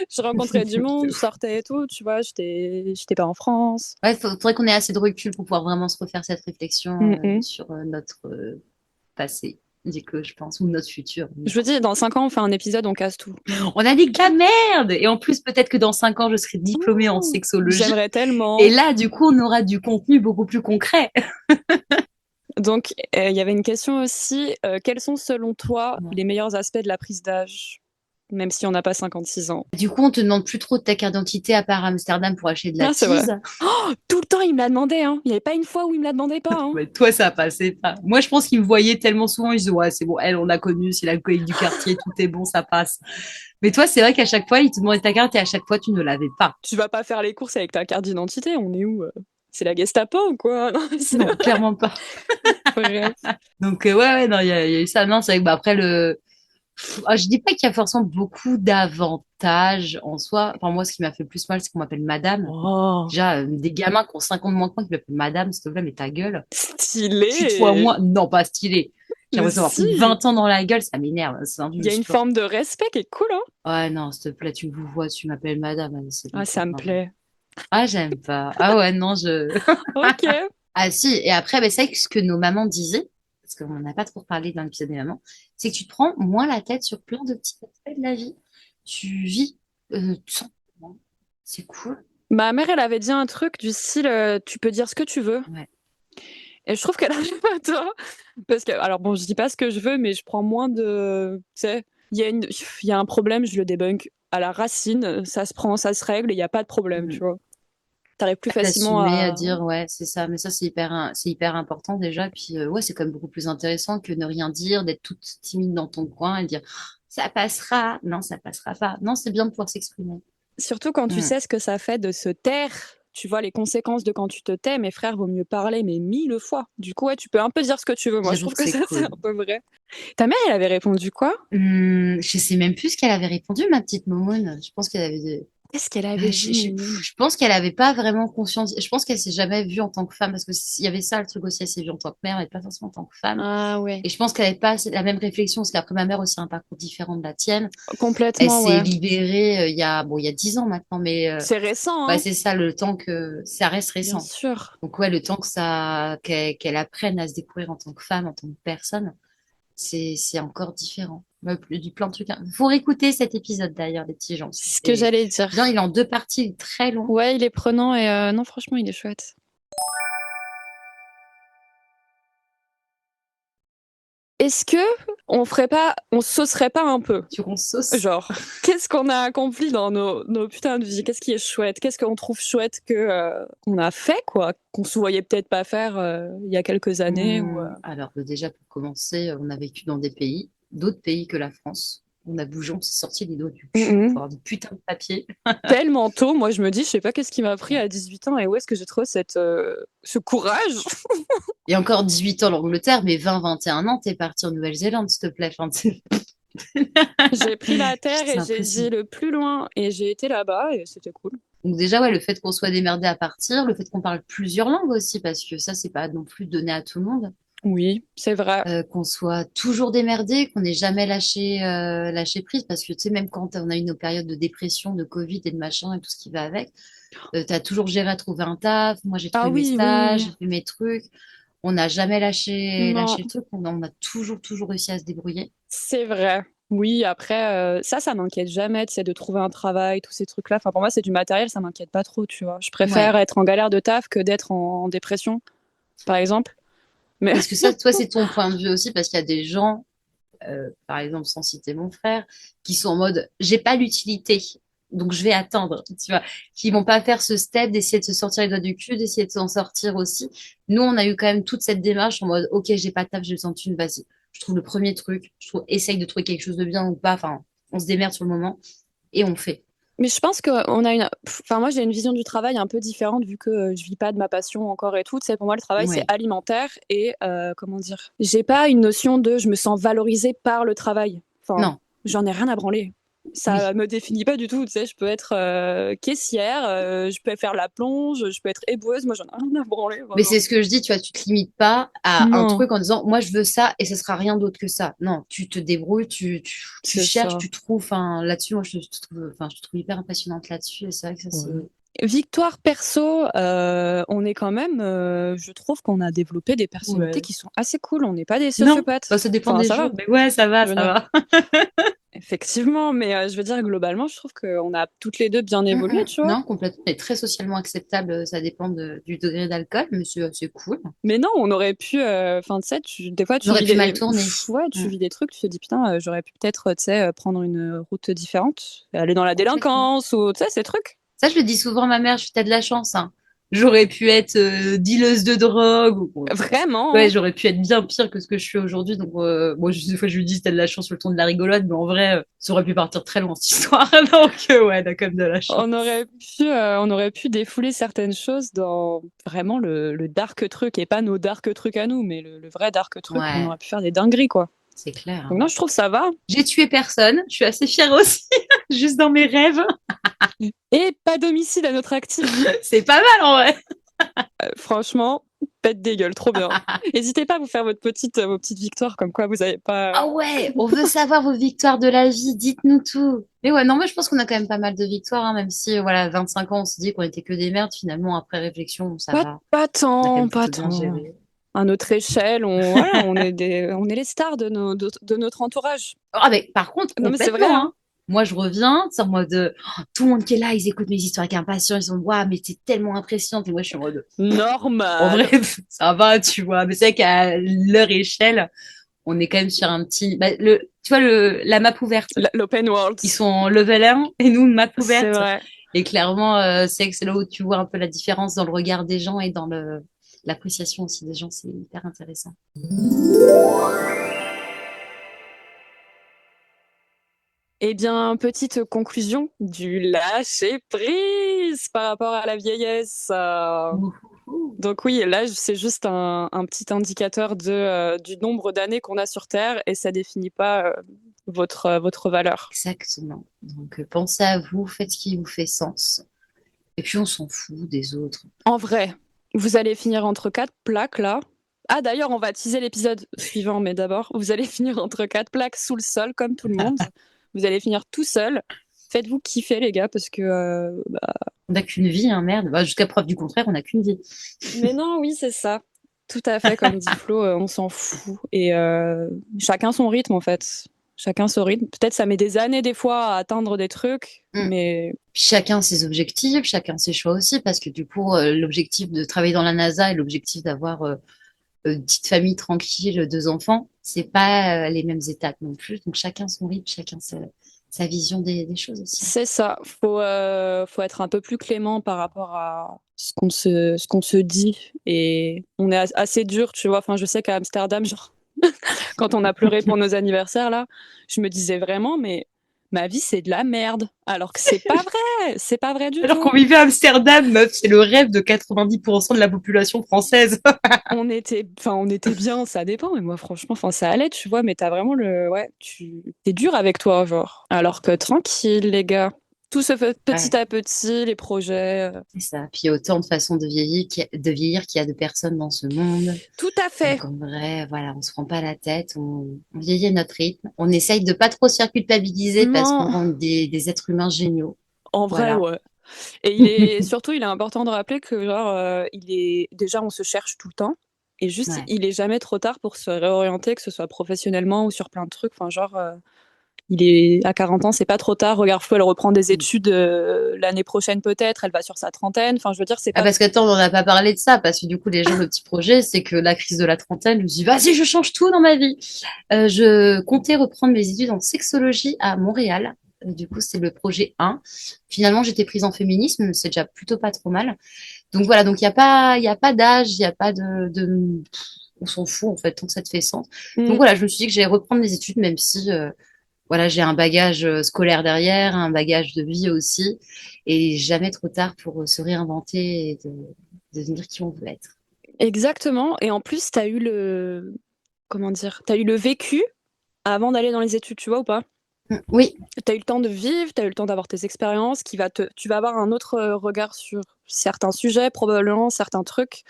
je rencontrais du monde, je sortais et tout, tu vois, j'étais pas en France. Ouais, faudrait qu'on ait assez de recul pour pouvoir vraiment se refaire cette réflexion sur notre passé, du coup, je pense, ou notre futur. Je veux dire, dans 5 ans, on fait un épisode, on casse tout. On a dit de la merde! Et en plus, peut-être que dans 5 ans, je serai diplômée en sexologie. J'aimerais tellement. Et là, du coup, on aura du contenu beaucoup plus concret. Donc, il y avait une question aussi. Quels sont, selon toi, les meilleurs aspects de la prise d'âge, même si on n'a pas 56 ans? Du coup, on te demande plus trop de ta carte d'identité à part Amsterdam pour acheter de la c'est vrai. tease. Oh, tout le temps, il me l'a demandé. Hein. Il n'y avait pas une fois où il me l'a demandé pas. Hein. Mais toi, ça passait pas. Moi, je pense qu'il me voyait tellement souvent, il se disait, ouais, c'est bon, elle, on l'a connue, c'est l'alcoolique du quartier, tout est bon, ça passe. Mais toi, c'est vrai qu'à chaque fois, il te demandait ta carte et à chaque fois, tu ne l'avais pas. Tu vas pas faire les courses avec ta carte d'identité. On est où C'est la Gestapo ou quoi? Non, clairement pas. Bref. Donc, ouais, non, il y a eu ça. Non, c'est vrai que, après, je dis pas qu'il y a forcément beaucoup d'avantages en soi. Enfin, moi, ce qui m'a fait le plus mal, c'est qu'on m'appelle madame. Oh, Déjà, des gamins qui ont 50 moins que moi qui m'appellent madame, s'il te plaît, mais ta gueule. stylé. Tutoie-moi. Non, pas stylé. J'ai l'impression d'avoir Si. plus de 20 ans dans la gueule, ça m'énerve. Il y a une forme de respect qui est cool, hein. Ouais, non, s'il te plaît, tu me vois, tu m'appelles madame. Ah, ça me plaît. Ah, j'aime pas. Ah ouais, non, Ok. Ah si, et après, c'est vrai que ce que nos mamans disaient, parce qu'on n'a pas trop parlé dans l'épisode des mamans, c'est que tu te prends moins la tête sur plein de petits aspects de la vie. Tu vis sans... C'est cool. Ma mère, elle avait dit un truc du style tu peux dire ce que tu veux. Ouais. Et je trouve qu'elle arrive à toi. Parce que, alors bon, je dis pas ce que je veux, mais je prends moins de. Tu sais, il y a un problème, je le débunk à la racine, ça se prend, ça se règle, il n'y a pas de problème, tu vois. T'arrives plus facilement T'assumer, à à dire, ouais, c'est ça. Mais ça, c'est hyper important déjà. Puis, ouais, c'est quand même beaucoup plus intéressant que ne rien dire, d'être toute timide dans ton coin et dire, ça passera. Non, ça passera pas. Non, c'est bien de pouvoir s'exprimer. Surtout quand tu Mm. sais ce que ça fait de se taire. Tu vois les conséquences de quand tu te tais, mes frères, vaut mieux parler, mais 1000 fois. Du coup, ouais, tu peux un peu dire ce que tu veux. Moi, je J'avoue trouve que que c'est ça, c'est cool. un peu vrai. Ta mère, elle avait répondu quoi? Je sais même plus ce qu'elle avait répondu, ma petite Momoun. Je pense qu'elle avait Qu'est-ce qu'elle avait Je, dit, je- Mimoun? je pense qu'elle avait pas vraiment conscience. Je pense qu'elle s'est jamais vue en tant que femme parce que s'il y avait ça, le truc aussi, elle s'est vue en tant que mère, mais pas forcément en tant que femme. Ah ouais, Et je pense qu'elle n'avait pas la même réflexion parce qu'après ma mère aussi a un parcours différent de la tienne. Elle complètement, s'est ouais. libérée il y a 10 ans maintenant, mais C'est récent, ouais, hein, c'est ça, le temps que ça reste bien récent. sûr. Donc ouais, le temps que qu'elle apprenne à se découvrir en tant que femme, en tant que personne, c'est encore différent. Ouais, du plein de trucs. Faut réécouter cet épisode d'ailleurs, les petits gens. C'est ce que j'allais dire. Bien, il est en 2 parties, il est très long. Ouais, il est prenant et non, franchement, il est chouette. Est-ce que on saucerait pas un peu? Sur une sauce. Genre, qu'est-ce qu'on a accompli dans nos putains de vies? Qu'est-ce qui est chouette? Qu'est-ce qu'on trouve chouette qu'on a fait, quoi? Qu'on se voyait peut-être pas faire il y a quelques années ou, Alors, déjà, pour commencer, on a vécu dans d'autres pays que la France. On a bougé, on s'est sorti les doigts du cul Mhm. pour avoir du putain de papier. Tellement tôt, moi je me dis, je sais pas qu'est-ce qui m'a pris à 18 ans et où est-ce que j'ai trouvé ce courage? Et encore 18 ans l'Angleterre, mais 20, 21 ans, t'es parti en Nouvelle-Zélande, s'il te plaît. Enfin, J'ai pris la terre c'est et j'ai dit impossible. le plus loin et j'ai été là-bas et c'était cool. Donc déjà, ouais, le fait qu'on soit démerdé à partir, le fait qu'on parle plusieurs langues aussi, parce que ça, c'est pas non plus donné à tout le monde. Oui, c'est vrai. Qu'on soit toujours démerdé, qu'on n'ait jamais lâché prise, parce que tu sais, même quand on a eu nos périodes de dépression, de Covid et de machin et tout ce qui va avec, t'as toujours géré à trouver un taf. Moi, j'ai Ah trouvé mes oui, oui, stages, oui. j'ai fait mes trucs. On n'a jamais Non, lâché le truc. On a toujours réussi à se débrouiller. c'est vrai. Oui, après, ça m'inquiète jamais, tu sais, de trouver un travail, tous ces trucs-là. Enfin, pour moi, c'est du matériel, ça m'inquiète pas trop, tu vois. Je préfère Ouais. être en galère de taf que d'être en dépression, par exemple. Mais Parce que ça, toi, c'est ton point de vue aussi, parce qu'il y a des gens, par exemple, sans citer mon frère, qui sont en mode, j'ai pas l'utilité. Donc, je vais attendre, tu vois, qui vont pas faire ce step d'essayer de se sortir les doigts du cul, d'essayer de s'en sortir aussi. Nous, on a eu quand même toute cette démarche en mode, OK, j'ai pas de taf, j'ai besoin de thunes, vas-y. Je trouve le premier truc, essaye de trouver quelque chose de bien ou pas. Enfin, on se démerde sur le moment et on fait. je pense qu'on a enfin, moi, j'ai une vision du travail un peu différente vu que je vis pas de ma passion encore et tout. Tu sais, pour moi, le travail, c'est Ouais. alimentaire et, comment dire, j'ai pas une notion de je me sens valorisée par le travail. Enfin, Non, j'en ai rien à branler. Ça oui. me définit pas du tout. Tu sais, je peux être caissière, je peux faire la plonge, je peux être éboueuse. Moi, j'en ai rien à branler, Mais vraiment. c'est ce que je dis, tu vois, tu te limites pas à un Non, truc en disant, moi, je veux ça et ce sera rien d'autre que ça. Non, tu te débrouilles, tu c'est cherches, ça. tu trouves. Enfin, là-dessus, moi, je te trouve hyper impressionnante là-dessus. Et c'est vrai que ça, c'est. Ouais. Victoire perso, on est quand même, je trouve qu'on a développé des personnalités Ouais. qui sont assez cool. On n'est pas des Non, bah, sociopathes. ça dépend Enfin, des ça va. jours. Mais ouais, ça va, Je veux ça dire, va. effectivement, mais je veux dire, globalement, je trouve qu'on a toutes les deux bien évolué, tu vois. Non, complètement. Mais très socialement acceptable, ça dépend du degré d'alcool, mais c'est cool. Mais non, on aurait pu, enfin, tu sais, des fois, On aurait pu mal tourner. ouais, tu Mm. vis des trucs, tu te dis, putain, j'aurais pu peut-être, tu sais, prendre une route différente, aller dans la Complètement. délinquance ou, tu sais, ces trucs. Ça, je le dis souvent à ma mère, je suis t'as de la chance, hein. J'aurais pu être dealeuse de drogue. Vraiment, Ouais, hein. j'aurais pu être bien pire que ce que je suis aujourd'hui. Donc, moi, des fois, je lui dis, t'as de la chance sur le ton de la rigolade, mais en vrai, ça aurait pu partir très loin, cette histoire. Donc, ouais, t'as quand même de la chance. On aurait pu défouler certaines choses dans vraiment le dark truc, et pas nos dark trucs à nous, mais le vrai dark truc où on Ouais, aurait pu faire des dingueries, quoi. c'est clair, Donc hein. non, je trouve ça va. J'ai tué personne. Je suis assez fière aussi, juste dans mes rêves. Et pas d'homicide à notre actif. C'est pas mal, en vrai. Franchement, pète des gueules, trop bien. N'hésitez pas à vous faire vos petites victoires, comme quoi vous avez pas. Ah ouais, on veut savoir vos victoires de la vie. Dites-nous tout. Mais ouais, non, moi, je pense qu'on a quand même pas mal de victoires, hein, même si, voilà, 25 ans, on se dit qu'on était que des merdes. Finalement, après réflexion, ça Pas, va. pas On a quand tant, même pas plutôt bien tant. géré. À notre échelle, voilà, on est les stars de notre entourage. Ah, mais par contre, Non, mais c'est vrai, complètement, hein. hein. Moi, je reviens, c'est en mode, tout le monde qui est là, ils écoutent mes histoires avec impatience, ils sont, waouh, mais c'est tellement impressionnant. Et moi, je suis en mode, en Normal. vrai, ça va, tu vois. Mais c'est vrai qu'à leur échelle, on est quand même sur un petit, bah, tu vois, la map ouverte. L'open world. Ils sont en level 1 et nous, map C'est ouverte. vrai. Et clairement, c'est vrai que c'est là où tu vois un peu la différence dans le regard des gens et dans l'appréciation aussi des gens. C'est hyper intéressant. Eh bien, petite conclusion du lâcher prise par rapport à la vieillesse. Donc oui, l'âge, c'est juste un petit indicateur du nombre d'années qu'on a sur Terre et ça définit pas votre valeur. Exactement. Donc, pensez à vous, faites ce qui vous fait sens. Et puis, on s'en fout des autres. En vrai, vous allez finir entre 4 plaques là. Ah d'ailleurs, on va teaser l'épisode suivant, mais d'abord, vous allez finir entre 4 plaques sous le sol comme tout le monde. Vous allez finir tout seul. Faites-vous kiffer les gars parce que On n'a qu'une vie, hein, merde. Bah, jusqu'à preuve du contraire, on n'a qu'une vie. Mais non, oui, c'est ça. Tout à fait, comme dit Flo, on s'en fout. Et chacun son rythme, en fait. Chacun son rythme. Peut-être ça met des années, des fois, à atteindre des trucs, mais Puis chacun ses objectifs, chacun ses choix aussi, parce que du coup, l'objectif de travailler dans la NASA et l'objectif d'avoir une petite famille tranquille, 2 enfants, c'est pas les mêmes étapes non plus. Donc chacun son rythme, chacun sa vision des choses aussi. c'est ça. Faut être un peu plus clément par rapport à ce qu'on se dit. Et on est assez dur, tu vois. Enfin, je sais qu'à Amsterdam, genre, quand on a pleuré pour nos anniversaires, là, je me disais vraiment, mais ma vie, c'est de la merde. Alors que c'est pas vrai. C'est pas vrai du Alors tout. qu'on vivait à Amsterdam, meuf, c'est le rêve de 90% de la population française. On était bien, ça dépend, mais moi, franchement, enfin, ça allait, tu vois, mais t'as vraiment t'es dur avec toi, genre. Alors que tranquille, les gars. Tout se fait petit à petit, les projets. C'est ça. Puis il y a autant de façons de vieillir qu'il y a de personnes dans ce monde. Tout à fait. Donc en vrai, voilà, on se prend pas la tête, on vieillit à notre rythme. On essaye de pas trop se faire culpabiliser parce qu'on Non, rend des êtres humains géniaux. en vrai, Voilà. ouais. Et surtout, il est important de rappeler que, genre, déjà, on se cherche tout le temps. Et juste, Ouais. il est jamais trop tard pour se réorienter, que ce soit professionnellement ou sur plein de trucs. Enfin, genre, il est à 40 ans, c'est pas trop tard. Regarde, Flo, elle reprend des études l'année prochaine peut-être, elle va sur sa trentaine. Enfin, je veux dire, c'est Ah, pas... parce qu'attends, on n'en a pas parlé de ça, parce que du coup, les gens, le petit projet, c'est que la crise de la trentaine, je me suis dit, vas-y, je change tout dans ma vie. Je comptais reprendre mes études en sexologie à Montréal. Du coup, c'est le projet 1. Finalement, j'étais prise en féminisme, c'est déjà plutôt pas trop mal. Donc voilà, donc il y a pas d'âge, il n'y a pas on s'en fout, en fait, tant que ça te fait sens. Donc Mm. voilà, je me suis dit que j'allais reprendre mes études, même si, voilà, j'ai un bagage scolaire derrière, un bagage de vie aussi, et jamais trop tard pour se réinventer et de devenir qui on veut être. Exactement. Et en plus, t'as eu comment dire, t'as eu le vécu avant d'aller dans les études, tu vois ou pas? Oui, T'as eu le temps de vivre, t'as eu le temps d'avoir tes expériences, tu vas avoir un autre regard sur certains sujets, probablement certains trucs.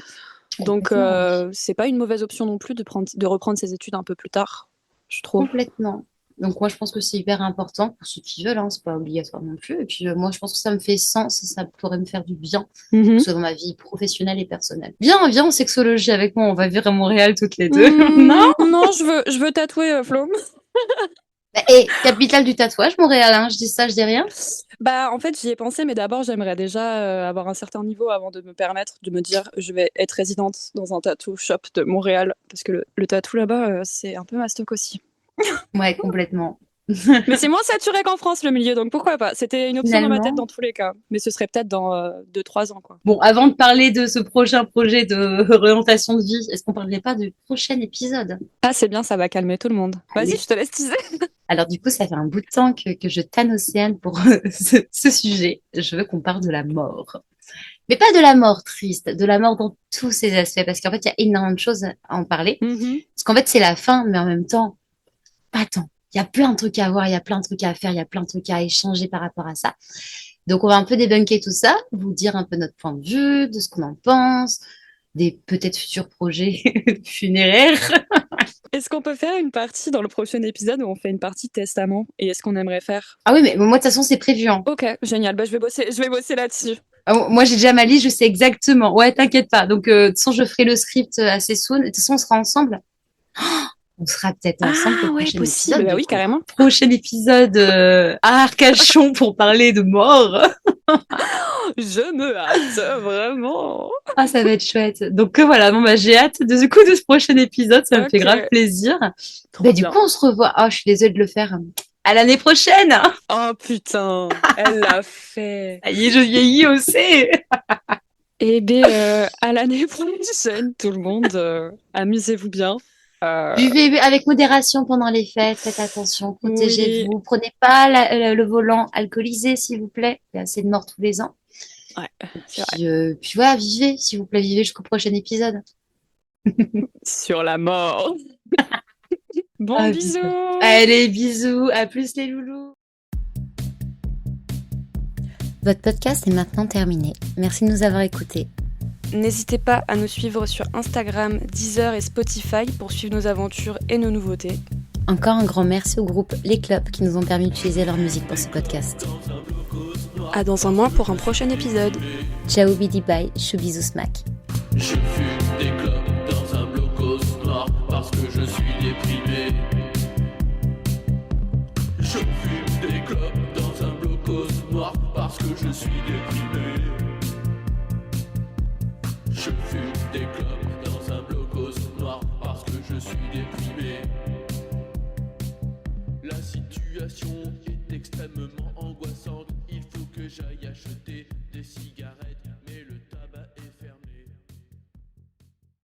Donc, complètement, oui. c'est pas une mauvaise option non plus de reprendre ses études un peu plus tard, je trouve. Complètement. Donc moi, je pense que c'est hyper important pour ceux qui veulent, hein, c'est pas obligatoire non plus. Et puis moi, je pense que ça me fait sens et ça pourrait me faire du bien, que Mhm. ce soit dans ma vie professionnelle et personnelle. Viens en sexologie avec moi, on va vivre à Montréal toutes les deux. Non? Non, je veux tatouer, Flo. Et capitale du tatouage, Montréal, hein, je dis ça, je dis rien. Bah, en fait, j'y ai pensé, mais d'abord, j'aimerais déjà avoir un certain niveau avant de me permettre de me dire je vais être résidente dans un tattoo shop de Montréal. Parce que le tattoo là-bas, c'est un peu mastoc aussi. Ouais, complètement. Mais c'est moins saturé qu'en France, le milieu, donc pourquoi pas? C'était une option dans ma tête Finalement. dans tous les cas. Mais ce serait peut-être dans 2-3 ans, quoi. Bon, avant de parler de ce prochain projet de réorientation de vie, est-ce qu'on parlerait pas du prochain épisode? Ah, c'est bien, ça va calmer tout le monde. Vas-y, Allez. je te laisse teaser. Alors du coup, ça fait un bout de temps que je tanne Océane pour ce sujet. Je veux qu'on parle de la mort. Mais pas de la mort triste, de la mort dans tous ses aspects, parce qu'en fait, il y a énormément de choses à en parler. Mhm. Parce qu'en fait, c'est la fin, mais en même temps, pas tant. Il y a plein de trucs à voir, il y a plein de trucs à faire, il y a plein de trucs à échanger par rapport à ça. Donc, on va un peu débunker tout ça, vous dire un peu notre point de vue, de ce qu'on en pense, des peut-être futurs projets funéraires. Est-ce qu'on peut faire une partie dans le prochain épisode où on fait une partie testament? Et est-ce qu'on aimerait faire? Ah oui, mais moi, de toute façon, c'est prévu, hein. Ok, génial. Bah, je vais bosser là-dessus. Ah, moi, j'ai déjà ma liste, je sais exactement. Ouais, t'inquiète pas. Donc, de toute façon, je ferai le script assez soon. De toute façon, on sera ensemble. On sera peut-être ensemble pour Ah le ouais, prochain possible. épisode, Bah du oui, coup. carrément. Prochain épisode à Arcachon pour parler de mort. Je me hâte, vraiment. Ah, ça va être chouette. Donc voilà, bon bah j'ai hâte de ce prochain épisode, ça me fait Ok. grave plaisir. Trop Bah, du bien. coup, on se revoit. Oh, je suis désolée de le faire. À l'année prochaine. Oh putain, elle l'a fait. Ça y est, je vieillis aussi. Eh bien, à l'année prochaine, tout le monde. Amusez-vous bien. Buvez avec modération pendant les fêtes, faites attention, protégez-vous. Prenez pas le volant alcoolisé, s'il vous plaît. Il y a assez de morts tous les ans. Ouais, c'est vrai. Puis voilà, vivez, s'il vous plaît, vivez jusqu'au prochain épisode. Sur la mort. Bon, Ah, bisous. Allez, bisous, à plus les loulous. Votre podcast est maintenant terminé. Merci de nous avoir écoutés. N'hésitez pas à nous suivre sur Instagram, Deezer et Spotify pour suivre nos aventures et nos nouveautés. Encore un grand merci au groupe Les Clubs qui nous ont permis d'utiliser leur musique pour ce podcast. À dans un mois pour un prochain épisode. Ciao, bidi bye, chou bisous smack. Je fume des clopes dans un blocos noir parce que je suis déprimé. Je fume des clopes dans un blocos noir parce que je suis déprimé. Je fume des clopes dans un blocos noir parce que je suis déprimé.